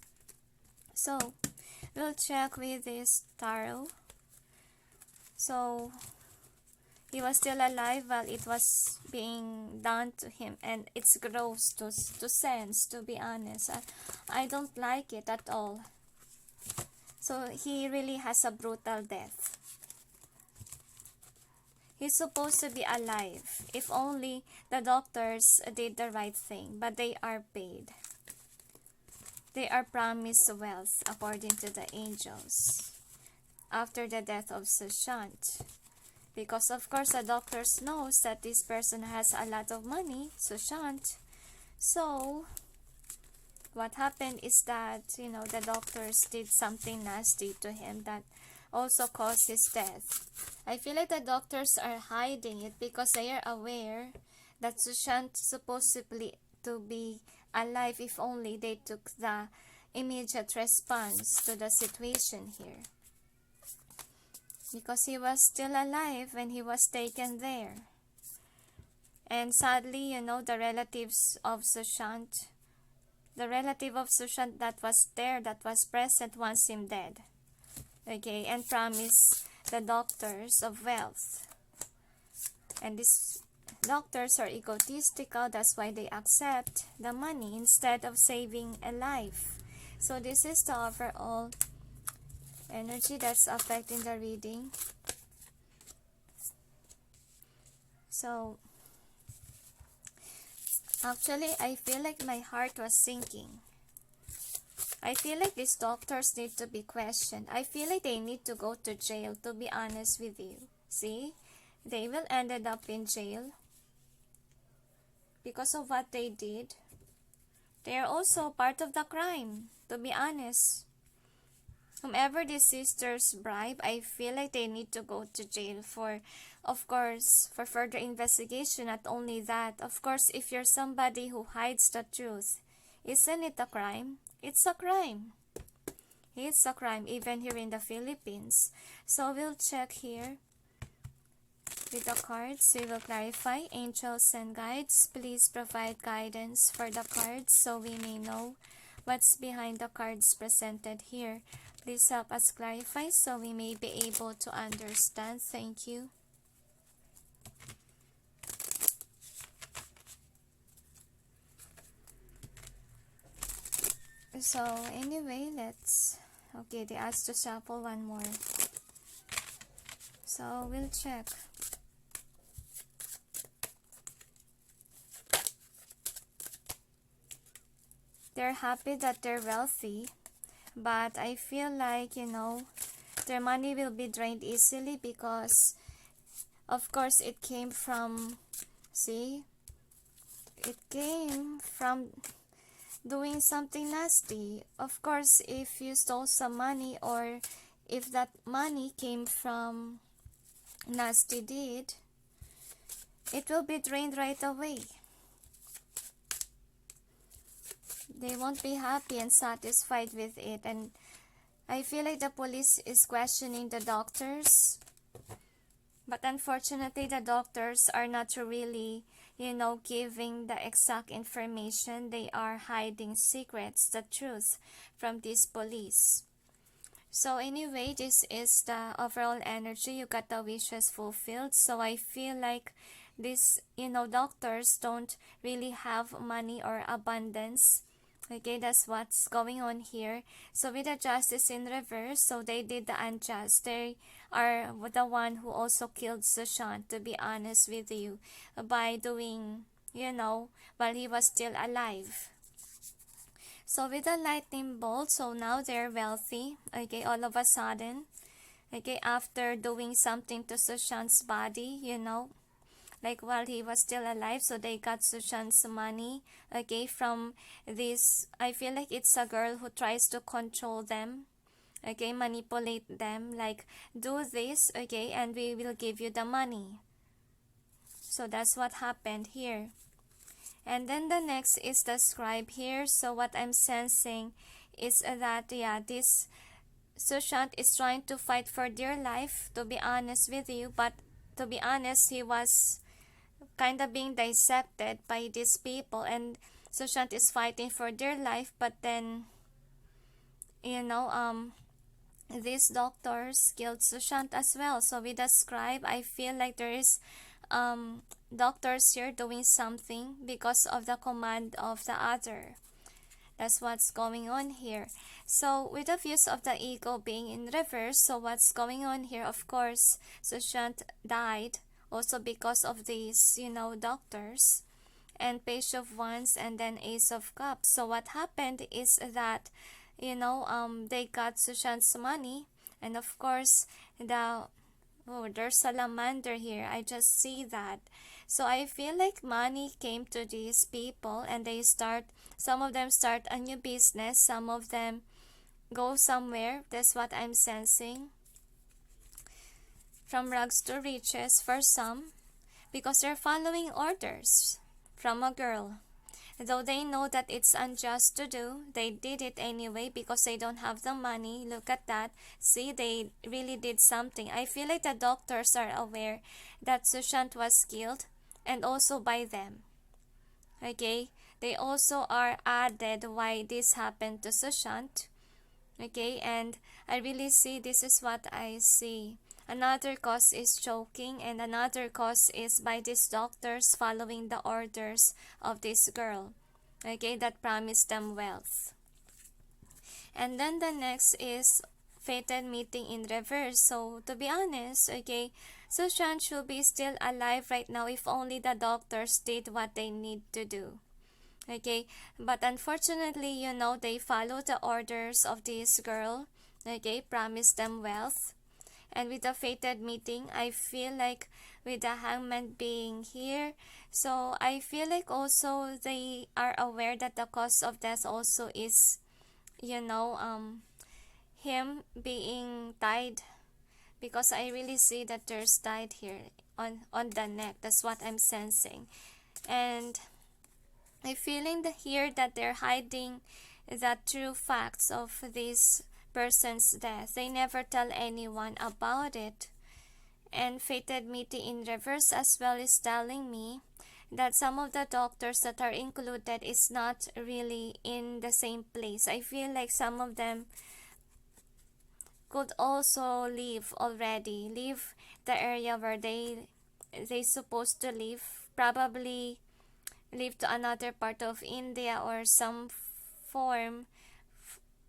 So, we'll check with this tarot. So, he was still alive while it was being done to him. And it's gross to sense, to be honest. I don't like it at all. So, he really has a brutal death. He's supposed to be alive. If only the doctors did the right thing. But they are paid. They are promised wealth according to the angels after the death of Sushant. Because of course the doctors knows that this person has a lot of money, Sushant. So what happened is that, the doctors did something nasty to him that also caused his death. I feel like the doctors are hiding it because they are aware that Sushant is supposedly to be alive if only they took the immediate response to the situation here. Because he was still alive when he was taken there. And sadly, the relatives of Sushant, the relative of Sushant that was there, that was present, wants him dead. Okay, and promise the doctors of wealth. And these doctors are egotistical, that's why they accept the money instead of saving a life. So this is the overall energy that's affecting the reading. So actually I feel like my heart was sinking. I feel like these doctors need to be questioned. I feel like they need to go to jail, to be honest with you. See? They will ended up in jail because of what they did. They are also part of the crime, to be honest. Whomever these sisters bribe, I feel like they need to go to jail for, of course, for further investigation. Not only that, of course, if you're somebody who hides the truth, isn't it a crime? It's a crime. It's a crime, even here in the Philippines. So we'll check here with the cards. We will clarify. Angels and guides, please provide guidance for the cards so we may know what's behind the cards presented here. Please help us clarify so we may be able to understand. Thank you. So anyway, okay, they asked to shuffle one more. So we'll check. They're happy that they're wealthy, but I feel like, their money will be drained easily because, of course, it came from, it came from doing something nasty. Of course, if you stole some money or if that money came from nasty deed, it will be drained right away. They won't be happy and satisfied with it. And I feel like the police is questioning the doctors. But unfortunately, the doctors are not really, giving the exact information. They are hiding secrets, the truth, from these police. So anyway, this is the overall energy. You got the wishes fulfilled. So I feel like these, doctors don't really have money or abundance Okay, that's what's going on here. So with the justice in reverse, so they did the unjust. They are the one who also killed Sushant, to be honest with you, by doing, while he was still alive. So with the lightning bolt, so now they're wealthy, okay, all of a sudden, okay, after doing something to Sushant's body, like while he was still alive, so they got Sushant's money, okay, from this, I feel like it's a girl who tries to control them, okay, manipulate them, like, do this, okay, and we will give you the money. So that's what happened here. And then the next is the scribe here. So what I'm sensing is that, yeah, this Sushant is trying to fight for dear life, to be honest with you, but to be honest, he was kind of being dissected by these people, and Sushant is fighting for their life, but then, these doctors killed Sushant as well. So with the scribe, I feel like there is doctors here doing something because of the command of the other. That's what's going on here. So with the views of the ego being in reverse, so what's going on here, of course, Sushant died also because of these, doctors, and Page of Wands, and then Ace of Cups. So what happened is that, they got Sushant's money, and of course, there's salamander here. I just see that. So I feel like money came to these people, and some of them start a new business, some of them go somewhere. That's what I'm sensing. From rags to riches for some, because they're following orders from a girl. Though they know that it's unjust to do, they did it anyway because they don't have the money. Look at that. See, they really did something. I feel like the doctors are aware that Sushant was killed, and also by them. Okay? They also are added why this happened to Sushant. Okay? And I really see, this is what I see. Another cause is choking, and another cause is by these doctors following the orders of this girl, okay, that promised them wealth. And then the next is fated meeting in reverse. So to be honest, okay, Sushant should be still alive right now if only the doctors did what they need to do. Okay, but unfortunately, they follow the orders of this girl, okay, promised them wealth. And with the fated meeting, I feel like with the hangman being here, so I feel like also they are aware that the cause of death also is, him being tied, because I really see that there's tied here on the neck. That's what I'm sensing. And I'm feeling here that they're hiding the true facts of this person's death. They never tell anyone about it. And fated meeting in reverse as well is telling me that some of the doctors that are included is not really in the same place. I feel like some of them could also leave the area where they supposed to live, probably live to another part of India or some form.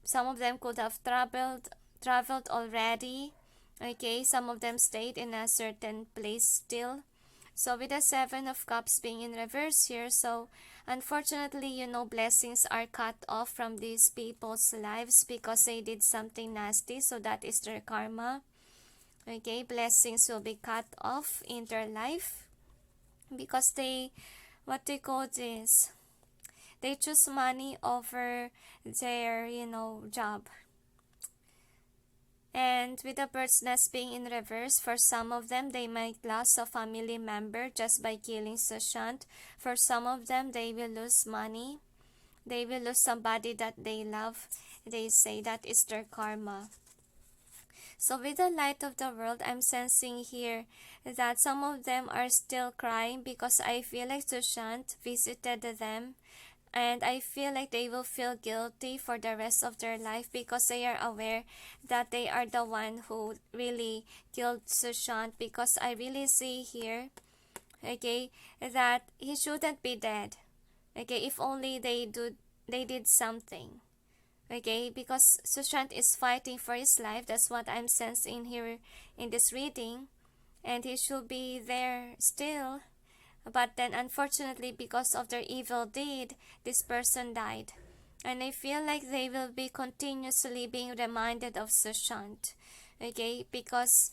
Some of them could have traveled already. Okay, some of them stayed in a certain place still. So with the Seven of Cups being in reverse here, so unfortunately, blessings are cut off from these people's lives because they did something nasty. So that is their karma. Okay, blessings will be cut off in their life because they choose money over their, job. And with the bird's nest being in reverse, for some of them, they might lose a family member just by killing Sushant. For some of them, they will lose money. They will lose somebody that they love. They say that is their karma. So with the light of the world, I'm sensing here that some of them are still crying because I feel like Sushant visited them. And I feel like they will feel guilty for the rest of their life because they are aware that they are the one who really killed Sushant. Because I really see here, okay, that he shouldn't be dead. Okay, if only they they did something. Okay, because Sushant is fighting for his life. That's what I'm sensing here in this reading. And he should be there still. But then unfortunately, because of their evil deed, this person died. And I feel like they will be continuously being reminded of Sushant. Okay, because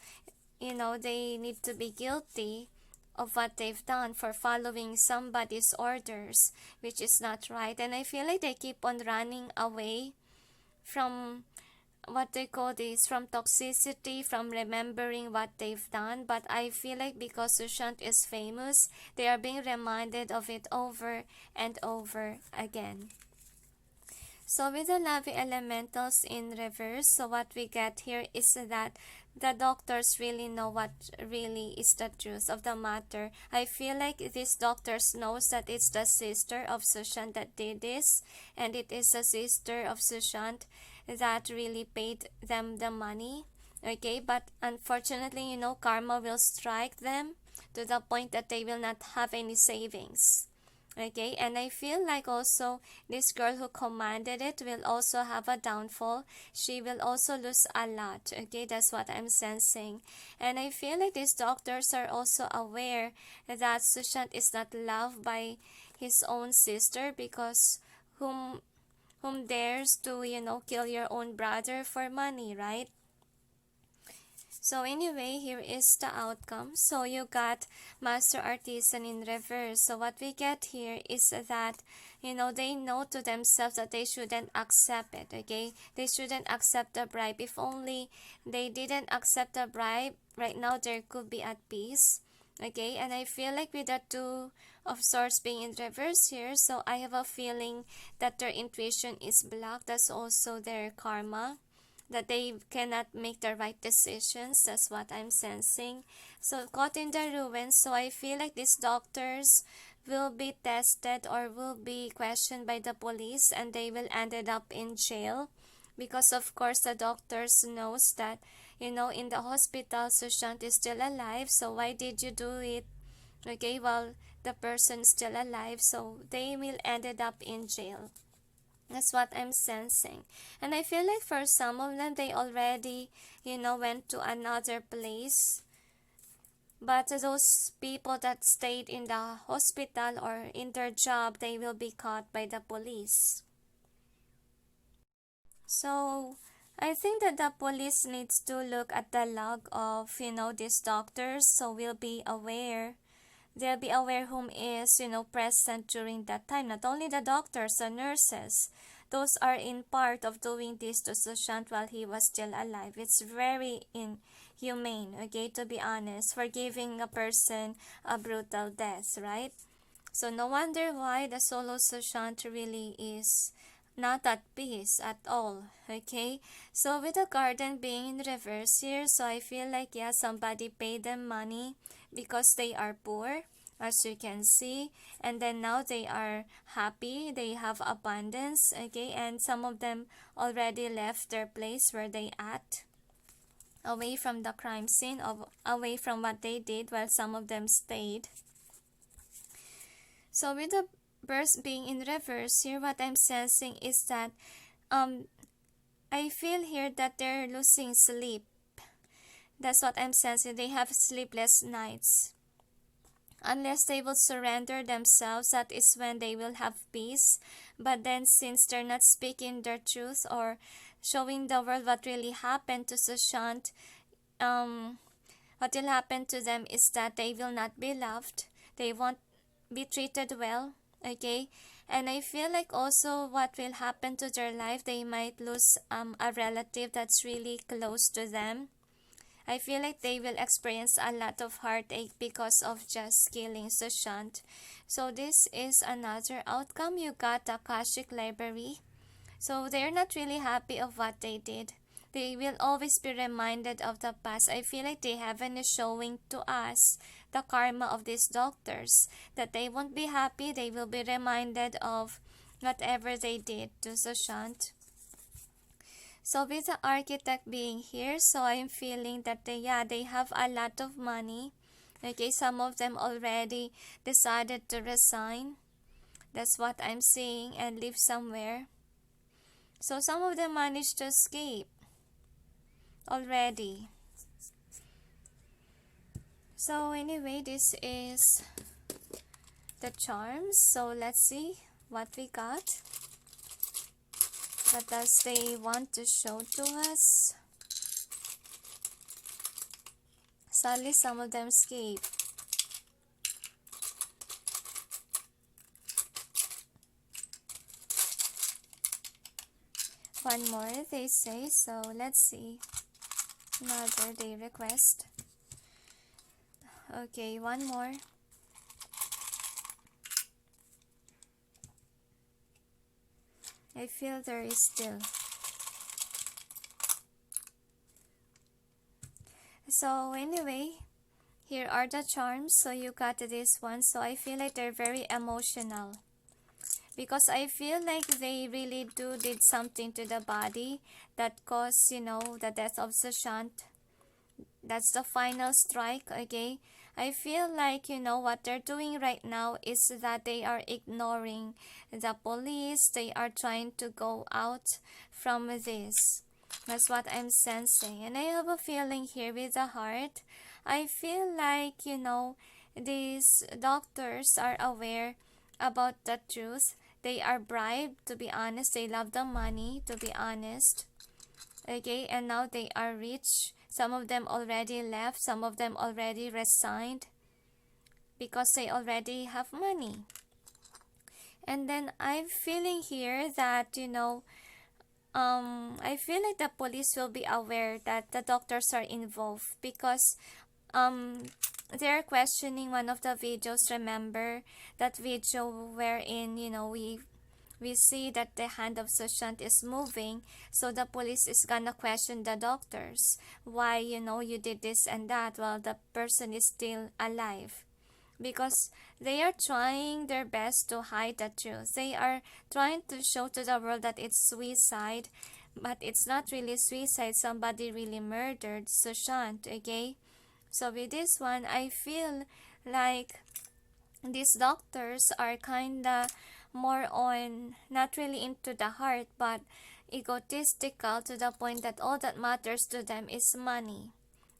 they need to be guilty of what they've done for following somebody's orders, which is not right. And I feel like they keep on running away from what they call this, from toxicity, from remembering what they've done. But I feel like because Sushant is famous, they are being reminded of it over and over again. So with the lovely elementals in reverse, so what we get here is that the doctors really know what really is the truth of the matter. I feel like these doctors knows that it's the sister of Sushant that did this, and it is the sister of Sushant that really paid them the money. Okay, but unfortunately, karma will strike them to the point that they will not have any savings. Okay, and I feel like also this girl who commanded it will also have a downfall. She will also lose a lot. Okay, that's what I'm sensing. And I feel like these doctors are also aware that Sushant is not loved by his own sister, because whom dares to kill your own brother for money, right? So anyway, here is the outcome. So you got Master Artisan in reverse. So what we get here is that, they know to themselves that they shouldn't accept it, okay? They shouldn't accept the bribe. If only they didn't accept the bribe, right now they could be at peace, okay? And I feel like with the Two of Swords being in reverse here, so I have a feeling that their intuition is blocked. That's also their karma, that they cannot make the right decisions. That's what I'm sensing. So caught in the ruins, so I feel like these doctors will be tested or will be questioned by the police, and they will ended up in jail, because of course the doctors knows that in the hospital Sushant is still alive. So why did you do it, okay, while the person's still alive? So they will ended up in jail. That's what I'm sensing. And I feel like for some of them, they already, went to another place. But those people that stayed in the hospital or in their job, they will be caught by the police. So I think that the police needs to look at the log of, these doctors. So we'll be aware. They'll be aware whom is, present during that time. Not only the doctors, the nurses. Those are in part of doing this to Sushant while he was still alive. It's very inhumane, okay, to be honest, for giving a person a brutal death, right? So no wonder why the solo Sushant really is not at peace at all, okay? So with the garden being in reverse here, so I feel like, yeah, somebody paid them money because they are poor, as you can see, and then now they are happy, they have abundance, okay? And some of them already left their place where they at, away from the crime scene, away from what they did, while some of them stayed. So with the birds being in reverse here, what I'm sensing is that I feel here that they're losing sleep. That's what I'm sensing. They have sleepless nights. Unless they will surrender themselves, that is when they will have peace. But then since they're not speaking their truth or showing the world what really happened to Sushant, what will happen to them is that they will not be loved. They won't be treated well, okay? And I feel like also what will happen to their life, they might lose a relative that's really close to them. I feel like they will experience a lot of heartache because of just killing Sushant. So this is another outcome. You got the Akashic library. So they're not really happy of what they did. They will always be reminded of the past. I feel like they haven't showing to us the karma of these doctors, that they won't be happy. They will be reminded of whatever they did to Sushant. So with the architect being here, so I'm feeling that they have a lot of money. Okay, some of them already decided to resign. That's what I'm seeing, and live somewhere. So some of them managed to escape already. So anyway, this is the charms. So let's see what we got. What does they want to show to us? Sadly, some of them escape. One more, they say. So let's see. Another they request. Okay, one more. I feel there is still. So anyway, here are the charms. So you got this one. So I feel like they're very emotional, because I feel like they really did something to the body that caused, the death of Sushant. That's the final strike, okay? I feel like, what they're doing right now is that they are ignoring the police. They are trying to go out from this. That's what I'm sensing. And I have a feeling here with the heart. I feel like, these doctors are aware about the truth. They are bribed, to be honest. They love the money, to be honest. Okay, and now they are rich. Some of them already left. Some of them already resigned because they already have money. And then I'm feeling here that, I feel like the police will be aware that the doctors are involved, because they're questioning one of the videos. Remember that video wherein, we see that the hand of Sushant is moving, so the police is gonna question the doctors. Why, you did this and that while the person is still alive. Because they are trying their best to hide the truth. They are trying to show to the world that it's suicide, but it's not really suicide. Somebody really murdered Sushant, okay? So with this one, I feel like these doctors are kinda more on not really into the heart, but egotistical, to the point that all that matters to them is money.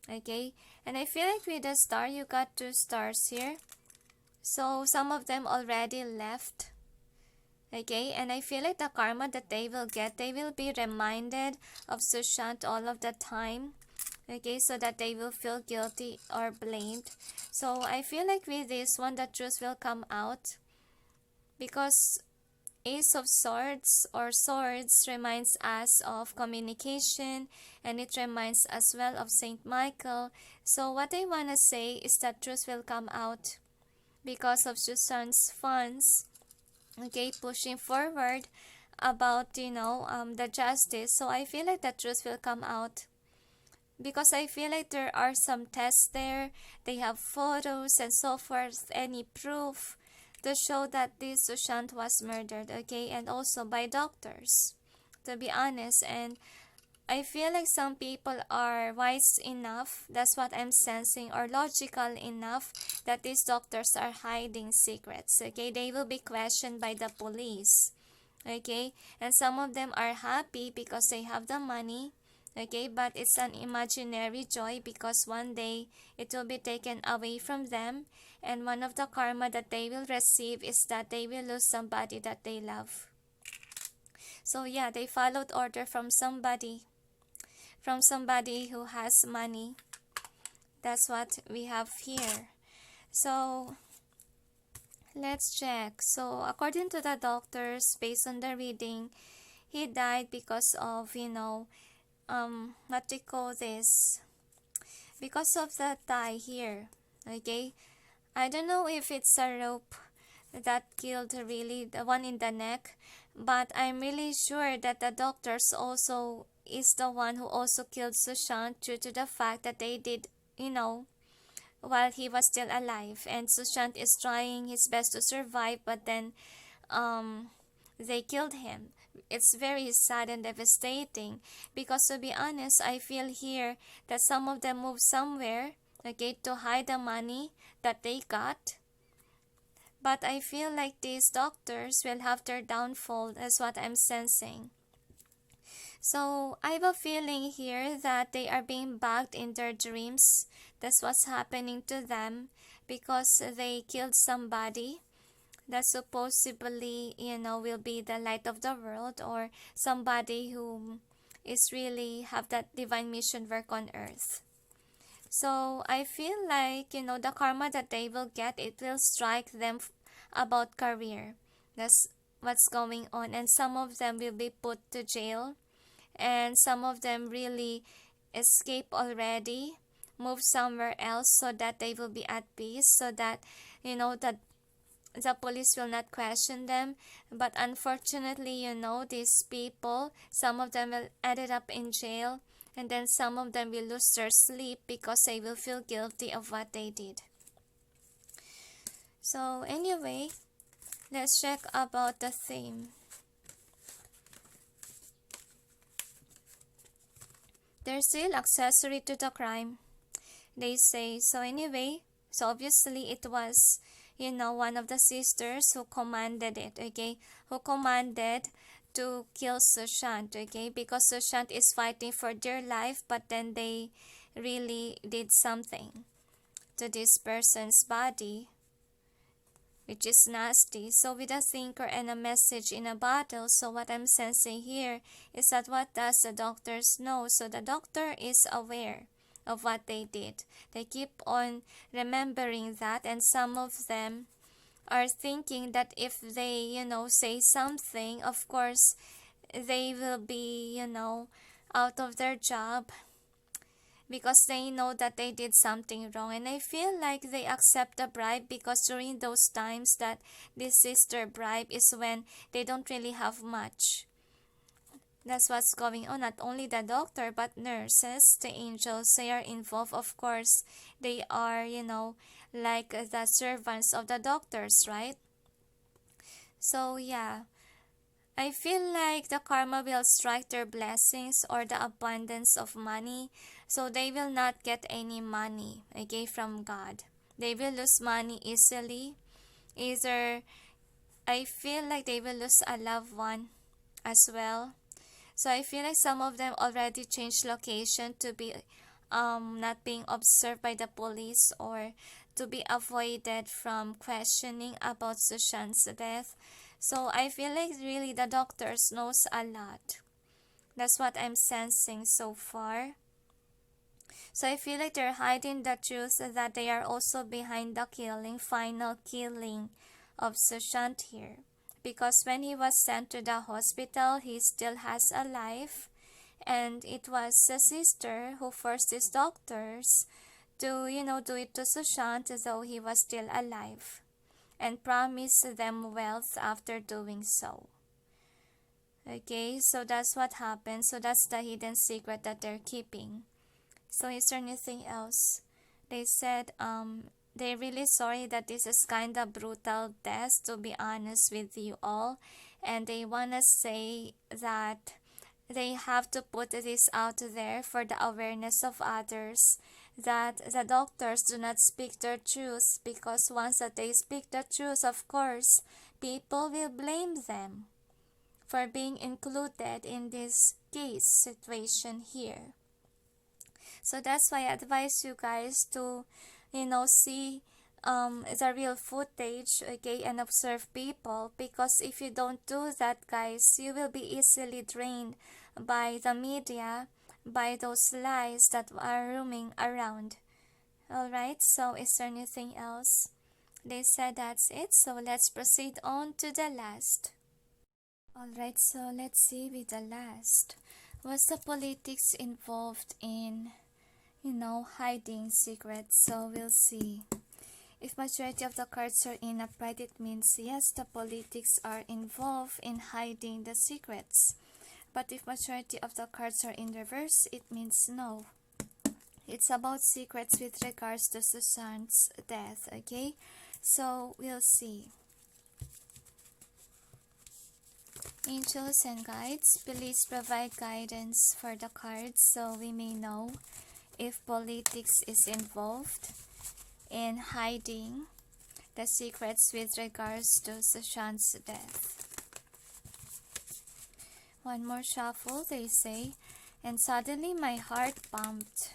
Okay, and I feel like with the star, you got 2 stars here. So some of them already left. Okay, and I feel like the karma that they will get, they will be reminded of Sushant all of the time. Okay, so that they will feel guilty or blamed. So I feel like with this one, the truth will come out, because Ace of Swords or Swords reminds us of communication, and it reminds as well of Saint Michael. So what I want to say is that truth will come out because of Sushant's funds, okay, pushing forward about, the justice. So I feel like the truth will come out, because I feel like there are some tests there. They have photos and so forth, any proof to show that this Sushant was murdered, okay, and also by doctors, to be honest. And I feel like some people are wise enough, that's what I'm sensing, or logical enough, that these doctors are hiding secrets, okay. They will be questioned by the police, okay, and some of them are happy because they have the money, okay, but it's an imaginary joy, because one day it will be taken away from them, and one of the karma that they will receive is that they will lose somebody that they love. So yeah, they followed order from somebody who has money. That's what we have here. So let's check. So according to the doctors, based on the reading, he died because of, what they call this, because of the tie here, okay. I don't know if it's a rope that killed really the one in the neck, but I'm really sure that the doctors also is the one who also killed Sushant, due to the fact that they did, while he was still alive, and Sushant is trying his best to survive, but then they killed him. It's very sad and devastating, because to be honest, I feel here that some of them moved somewhere, okay, to hide the money that they got. But I feel like these doctors will have their downfall, is what I'm sensing. So I have a feeling here that they are being bugged in their dreams. That's what's happening to them because they killed somebody that supposedly, will be the light of the world, or somebody who is really have that divine mission work on earth. So I feel like, the karma that they will get, it will strike them about career. That's what's going on. And some of them will be put to jail. And some of them really escape already, move somewhere else so that they will be at peace, so that, that the police will not question them. But unfortunately, these people, some of them will ended up in jail, and then some of them will lose their sleep because they will feel guilty of what they did. So anyway, let's check about the theme. They're still accessory to the crime, they say. So anyway, so obviously it was, one of the sisters who commanded it, okay? Who commanded to kill Sushant, okay? Because Sushant is fighting for their life, but then they really did something to this person's body, which is nasty. So with a thinker and a message in a bottle, so what I'm sensing here is that what does the doctors know? So the doctor is aware of what they did. They keep on remembering that, and some of them are thinking that if they, say something, of course, they will be, out of their job, because they know that they did something wrong. And I feel like they accept the bribe because during those times that this sister bribe is when they don't really have much. That's what's going on. Not only the doctor, but nurses, the angels, they are involved. Of course, they are, like the servants of the doctors, right? So yeah, I feel like the karma will strike their blessings or the abundance of money. So they will not get any money, okay, from God. They will lose money easily. Either, I feel like they will lose a loved one as well. So I feel like some of them already changed location to be not being observed by the police, or to be avoided from questioning about Sushant's death. So I feel like really the doctors knows a lot. That's what I'm sensing so far. So I feel like they're hiding the truth that they are also behind the final killing of Sushant here. Because when he was sent to the hospital, he still has a life. And it was the sister who forced these doctors to, do it to Sushant though he was still alive, and promised them wealth after doing so. Okay, so that's what happened. So that's the hidden secret that they're keeping. So is there anything else? They said they're really sorry that this is kind of brutal death, to be honest with you all. And they want to say that they have to put this out there for the awareness of others, that the doctors do not speak their truth, because once that they speak the truth, of course, people will blame them for being included in this case situation here. So that's why I advise you guys to, see the real footage, okay, and observe people, because if you don't do that, guys, you will be easily drained by the media, by those lies that are roaming around. Alright, so is there anything else? They said that's it, so let's proceed on to the last. Alright, so let's see with the last. Was the politics involved in, hiding secrets? So we'll see. If majority of the cards are in upright, it means yes, the politics are involved in hiding the secrets. But if majority of the cards are in reverse, it means no. It's about secrets with regards to Sushant's death, okay? So we'll see. Angels and guides, please provide guidance for the cards so we may know if politics is involved in hiding the secrets with regards to Sushant's death. One more shuffle, they say, and suddenly my heart pumped,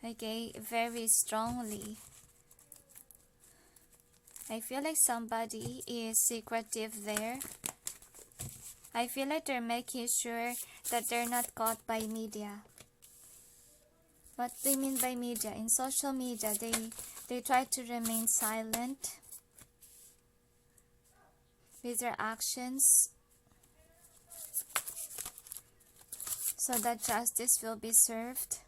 okay, very strongly. I feel like somebody is secretive there. I feel like they're making sure that they're not caught by media. What do you mean by media? In social media, they try to remain silent with their actions so that justice will be served.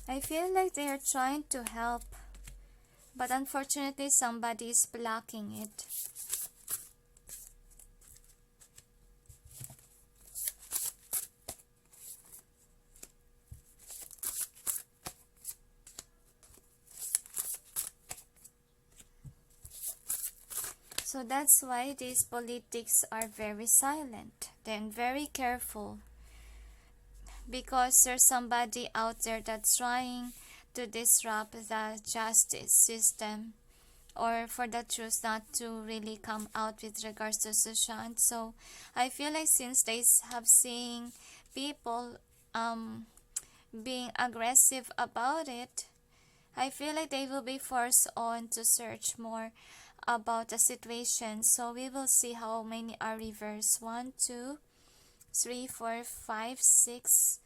I feel like they are trying to help, but unfortunately somebody is blocking it. So that's why these politics are very silent, then very careful, because there's somebody out there that's trying to disrupt the justice system, or for the truth not to really come out with regards to Sushant. So I feel like since they have seen people being aggressive about it, I feel like they will be forced on to search more about the situation. So we will see how many are reversed. 1, 2, 3, 4, 5, 6,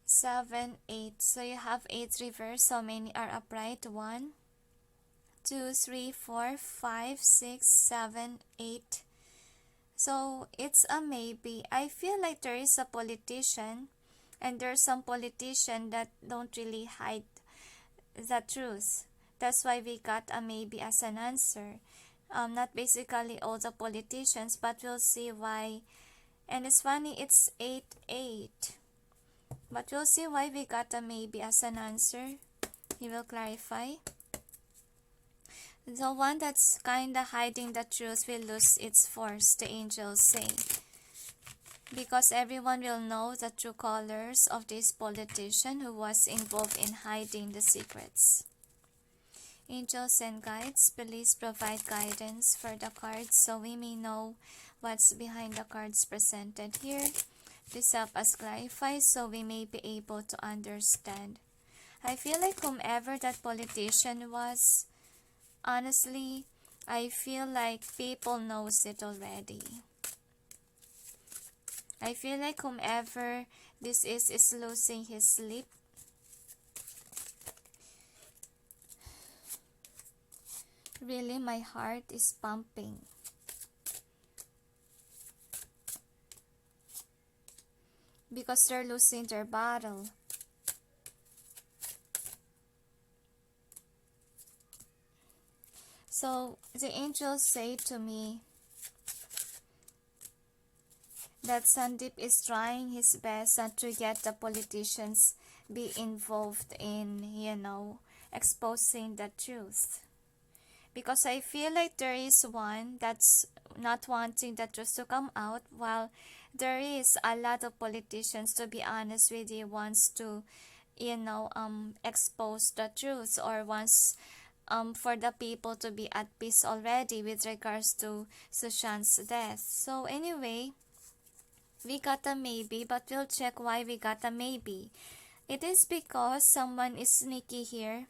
7, 8. So you have 8 reversed. How many are upright? 1, 2, 3, 4, 5, 6, 7, 8. So it's a maybe. I feel like there is a politician, and there's some politician that don't really hide the truth. That's why we got a maybe as an answer. Not basically all the politicians, but we'll see why. And it's funny, it's 8, 8. But we'll see why we got a maybe as an answer. He will clarify. The one that's kinda hiding the truth will lose its force, the angels say. Because everyone will know the true colors of this politician who was involved in hiding the secrets. Angels and guides, please provide guidance for the cards so we may know what's behind the cards presented here. Please help us clarify so we may be able to understand. I feel like whomever that politician was, honestly, I feel like people knows it already. I feel like whomever this is losing his sleep. Really, my heart is pumping. Because they're losing their battle. So the angels say to me that Sandip is trying his best not to get the politicians be involved in, exposing the truth. Because I feel like there is one that's not wanting the truth to come out, while there is a lot of politicians, to be honest with you, wants to, expose the truth, or wants for the people to be at peace already with regards to Sushant's death. So anyway, we got a maybe, but we'll check why we got a maybe. It is because someone is sneaky here.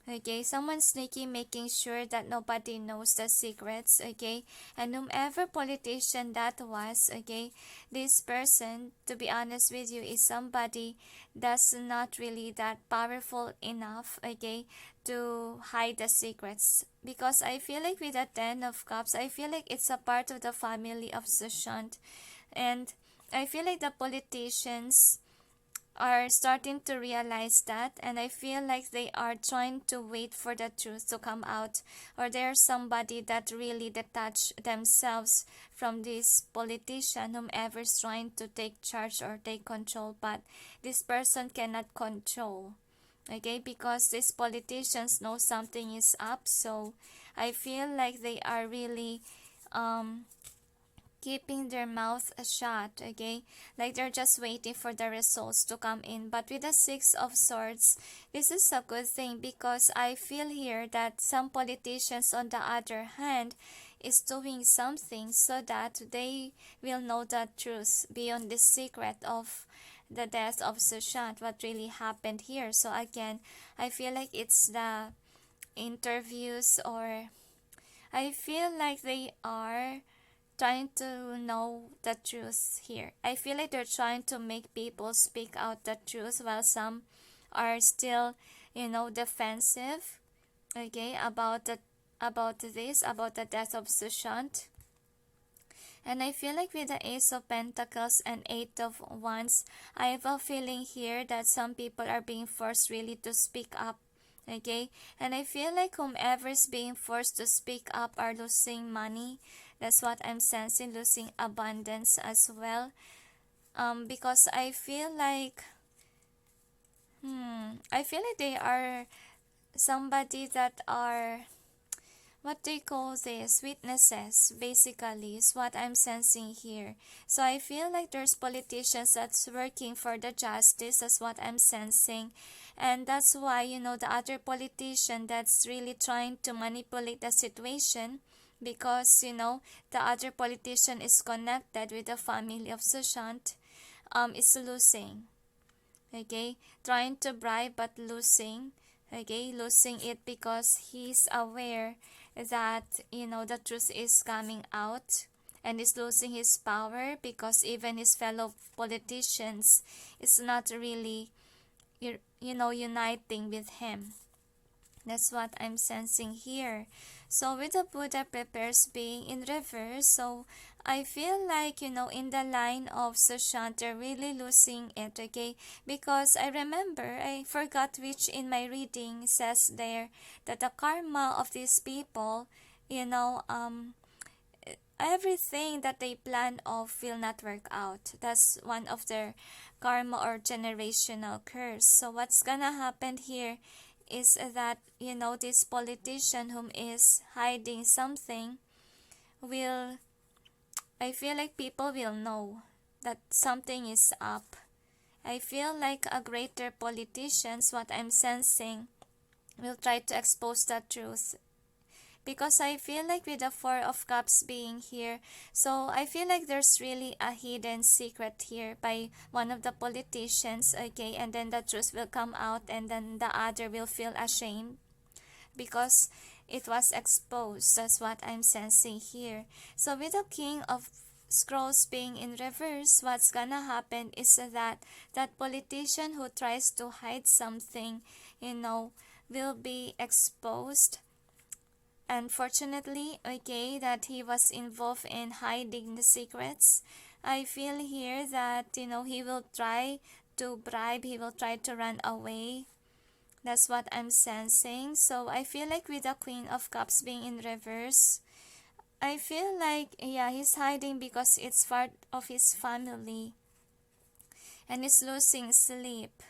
Okay, someone's sneaky, making sure that nobody knows the secrets, okay? And whomever politician that was, okay, this person, to be honest with you, is somebody that's not really that powerful enough, okay, to hide the secrets. Because I feel like with the 10 of Cups, I feel like it's a part of the family of Sushant. And I feel like the politicians are starting to realize that, and I feel like they are trying to wait for the truth to come out, or there's somebody that really detach themselves from this politician, whomever's trying to take charge or take control, but this person cannot control, okay, because these politicians know something is up. So I feel like they are really keeping their mouth shut, okay, like they're just waiting for the results to come in. But with the Six of Swords, this is a good thing, because I feel here that some politicians on the other hand is doing something so that they will know the truth beyond the secret of the death of Sushant, what really happened here. So again, I feel like it's the interviews, or I feel like they are trying to know the truth here. I feel like they're trying to make people speak out the truth, while some are still, defensive, okay, about the death of Sushant. And I feel like with the Ace of Pentacles and Eight of Wands, I have a feeling here that some people are being forced really to speak up, okay? And I feel like whomever is being forced to speak up are losing money. That's what I'm sensing, losing abundance as well. Because I feel like they are somebody that are, what do you call this, witnesses, basically, is what I'm sensing here. So I feel like there's politicians that's working for the justice, that's what I'm sensing. And that's why, the other politician that's really trying to manipulate the situation, because, the other politician is connected with the family of Sushant, is losing, okay, trying to bribe but losing, okay, losing it because he's aware that, the truth is coming out, and is losing his power because even his fellow politicians is not really, uniting with him. That's what I'm sensing here. So with the Buddha prepares being in reverse, so I feel like, in the line of Sushant, they're really losing it, okay? Because I remember, I forgot which in my reading says there that the karma of these people, everything that they plan of will not work out. That's one of their karma or generational curse. So what's gonna happen here is that, this politician whom is hiding something will, I feel like people will know that something is up. I feel like a greater politicians, what I'm sensing, will try to expose the truth. Because I feel like with the Four of Cups being here, so I feel like there's really a hidden secret here by one of the politicians, okay, and then the truth will come out, and then the other will feel ashamed because it was exposed. That's what I'm sensing here. So with the King of Scrolls being in reverse, what's gonna happen is that that politician who tries to hide something, will be exposed. Unfortunately, okay, that he was involved in hiding the secrets. I feel here that, he will try to bribe, he will try to run away. That's what I'm sensing. So I feel like with the Queen of Cups being in reverse, I feel like, yeah, he's hiding because it's part of his family. And he's losing sleep.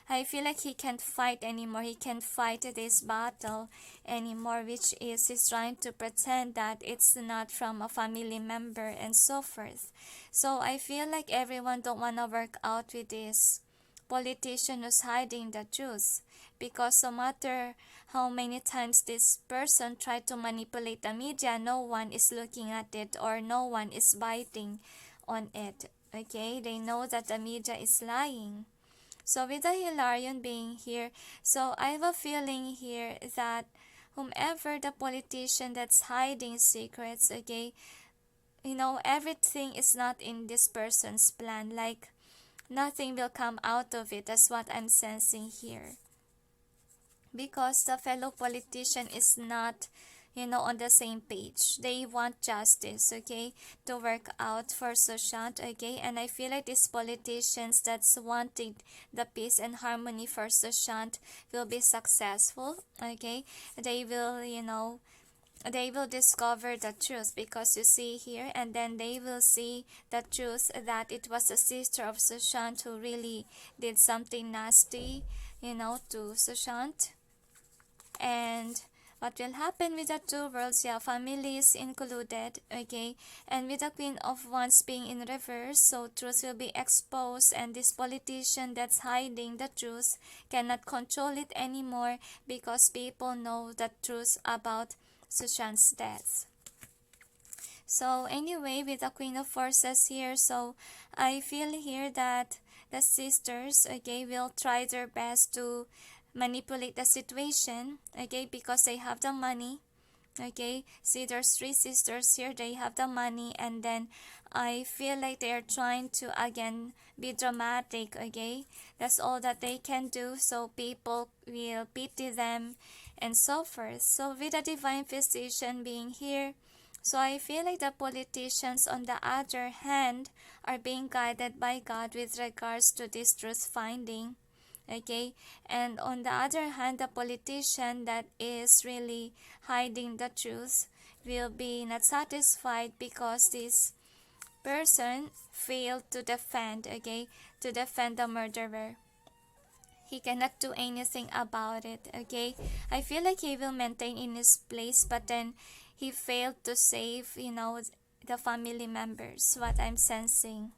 I feel like he can't fight anymore. He can't fight this battle anymore, which is he's trying to pretend that it's not from a family member and so forth. So I feel like everyone don't want to work out with this politician who's hiding the truth, because no matter how many times this person tried to manipulate the media, no one is looking at it or no one is biting on it. Okay, they know that the media is lying. So with the Hilarion being here, so I have a feeling here that whomever the politician that's hiding secrets, okay, everything is not in this person's plan. Like, nothing will come out of it. That's what I'm sensing here. Because the fellow politician is not, on the same page. They want justice, okay, to work out for Sushant, okay, and I feel like these politicians that's wanting the peace and harmony for Sushant will be successful, okay. They will, they will discover the truth, because you see here, and then they will see the truth that it was a sister of Sushant who really did something nasty, to Sushant. And what will happen with the two worlds? Yeah, family is included, okay? And with the Queen of Wands being in reverse, so truth will be exposed, and this politician that's hiding the truth cannot control it anymore because people know the truth about Sushant's death. So anyway, with the Queen of Forces here, so I feel here that the sisters, okay, will try their best to manipulate the situation, okay, because they have the money, okay. See, there's three sisters here, they have the money, and then I feel like they're trying to again be dramatic, okay. That's all that they can do, so people will pity them and so forth. So with the divine physician being here, so I feel like the politicians on the other hand are being guided by God with regards to this truth finding, okay. And on the other hand, the politician that is really hiding the truth will be not satisfied because this person failed to defend, okay, to defend the murderer. He cannot do anything about it, okay. I feel like he will maintain in his place, but then he failed to save, the family members, what I'm sensing.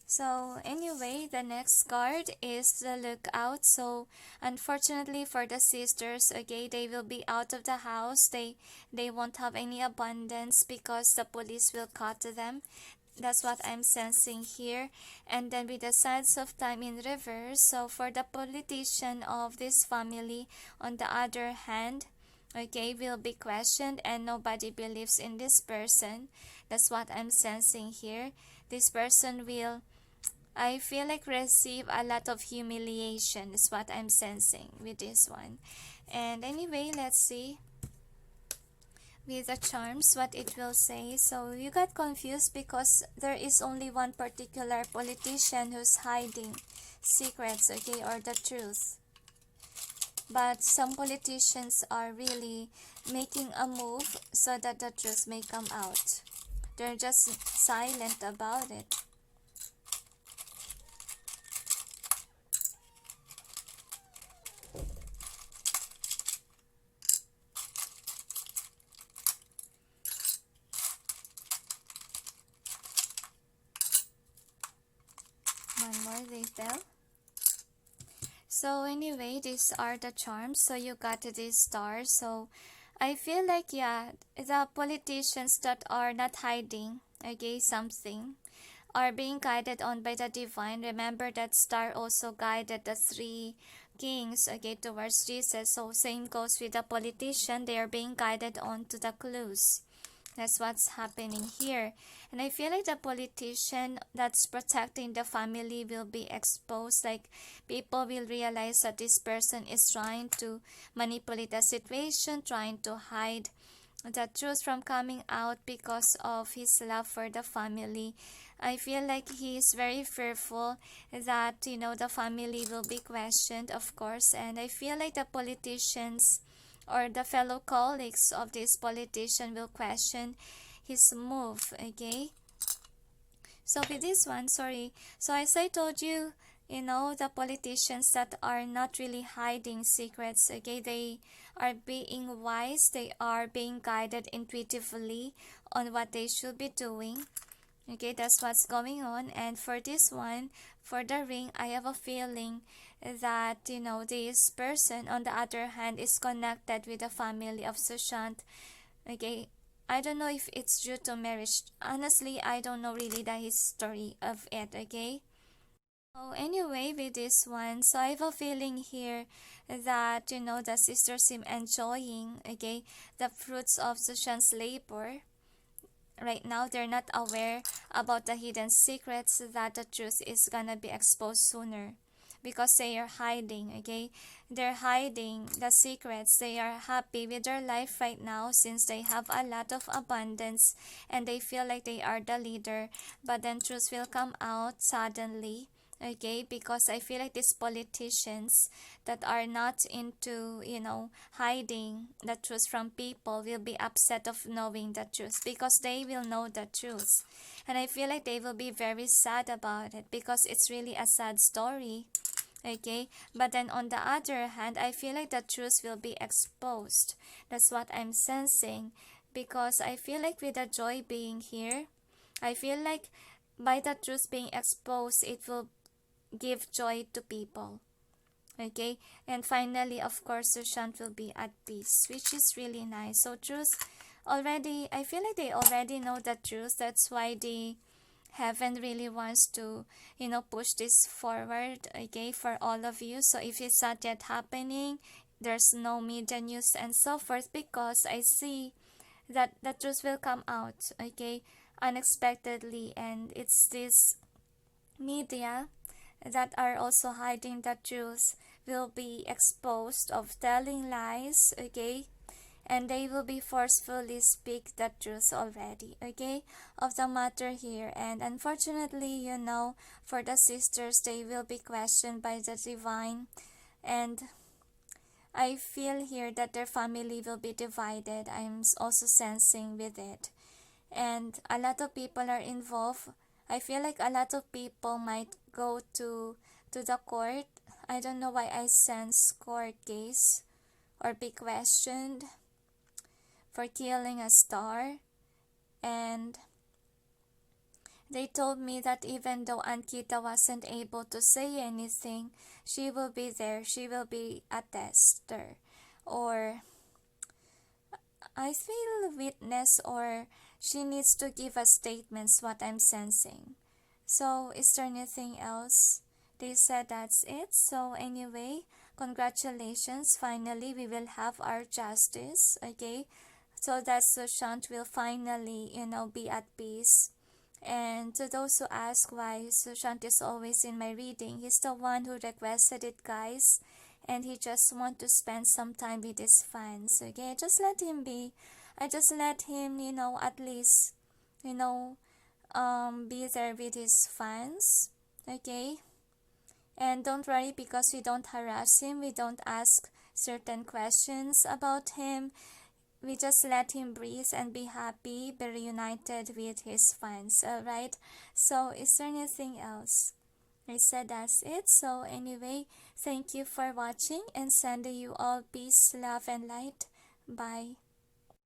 So anyway, the next card is the Lookout. So unfortunately for the sisters, okay, they will be out of the house. They won't have any abundance because the police will cut them. That's what I'm sensing here. And then with the Sands of Time in reverse, so for the politician of this family, on the other hand, okay, will be questioned and nobody believes in this person. That's what I'm sensing here. This person will, I feel like, receive a lot of humiliation is what I'm sensing with this one. And anyway, let's see with the charms what it will say. So you got confused because there is only one particular politician who's hiding secrets, okay, or the truth. But some politicians are really making a move so that the truth may come out. They're just silent about it. One more detail. So anyway, these are the charms. So you got this star. So I feel like, yeah, the politicians that are not hiding, okay, something, are being guided on by the divine. Remember that star also guided the three kings, okay, towards Jesus. So same goes with the politician. They are being guided on to the clues. That's what's happening here. And I feel like the politician that's protecting the family will be exposed. Like, people will realize that this person is trying to manipulate the situation, trying to hide the truth from coming out because of his love for the family. I feel like he is very fearful that, the family will be questioned, of course. And I feel like the politicians or the fellow colleagues of this politician will question his move, okay. So with this one, sorry, so as I told you, the politicians that are not really hiding secrets, okay, they are being wise, they are being guided intuitively on what they should be doing, okay. That's what's going on. And for this one, for the ring, I have a feeling that, this person on the other hand is connected with the family of Sushant, okay. I don't know if it's due to marriage. Honestly, I don't know really the history of it, okay. So anyway, with this one, so I have a feeling here that, the sisters seem enjoying, okay, the fruits of Sushant's labor. Right now, they're not aware about the hidden secrets that the truth is gonna be exposed sooner because they are hiding, okay. They're hiding the secrets. They are happy with their life right now since they have a lot of abundance and they feel like they are the leader, but then truth will come out suddenly, okay, because I feel like these politicians that are not into, hiding the truth from people will be upset of knowing the truth because they will know the truth. And I feel like they will be very sad about it because it's really a sad story, Okay, but then on the other hand, I feel like the truth will be exposed. That's what I'm sensing, because I feel like with the joy being here, I feel like by the truth being exposed, it will give joy to people. Okay, and finally, of course, Sushant will be at peace, which is really nice. So truth already, I feel like they already know the truth. That's why they heaven really wants to, push this forward, okay, for all of you. So if it's not yet happening, there's no media news and so forth, because I see that the truth will come out, okay, unexpectedly. And it's this media that are also hiding the truth will be exposed of telling lies, okay, and they will be forcefully speak the truth already, okay, of the matter here. And unfortunately, for the sisters, they will be questioned by the divine. And I feel here that their family will be divided. I'm also sensing with it. And a lot of people are involved. I feel like a lot of people might go to the court. I don't know why I sense court case or be questioned for killing a star. And they told me that even though Ankita wasn't able to say anything, she will be there. She will be a tester, or I feel witness, or she needs to give us statements, what I'm sensing. So is there anything else? They said that's it. So anyway, congratulations. Finally, we will have our justice, okay? So that Sushant will finally, be at peace. And to those who ask why Sushant is always in my reading, he's the one who requested it, guys. And he just want to spend some time with his fans, okay? Just let him be. I just let him, at least, be there with his fans, okay? And don't worry, because we don't harass him, we don't ask certain questions about him. We just let him breathe and be happy, be reunited with his fans, alright? So is there anything else? I said that's it. So anyway, thank you for watching, and sending you all peace, love, and light. Bye.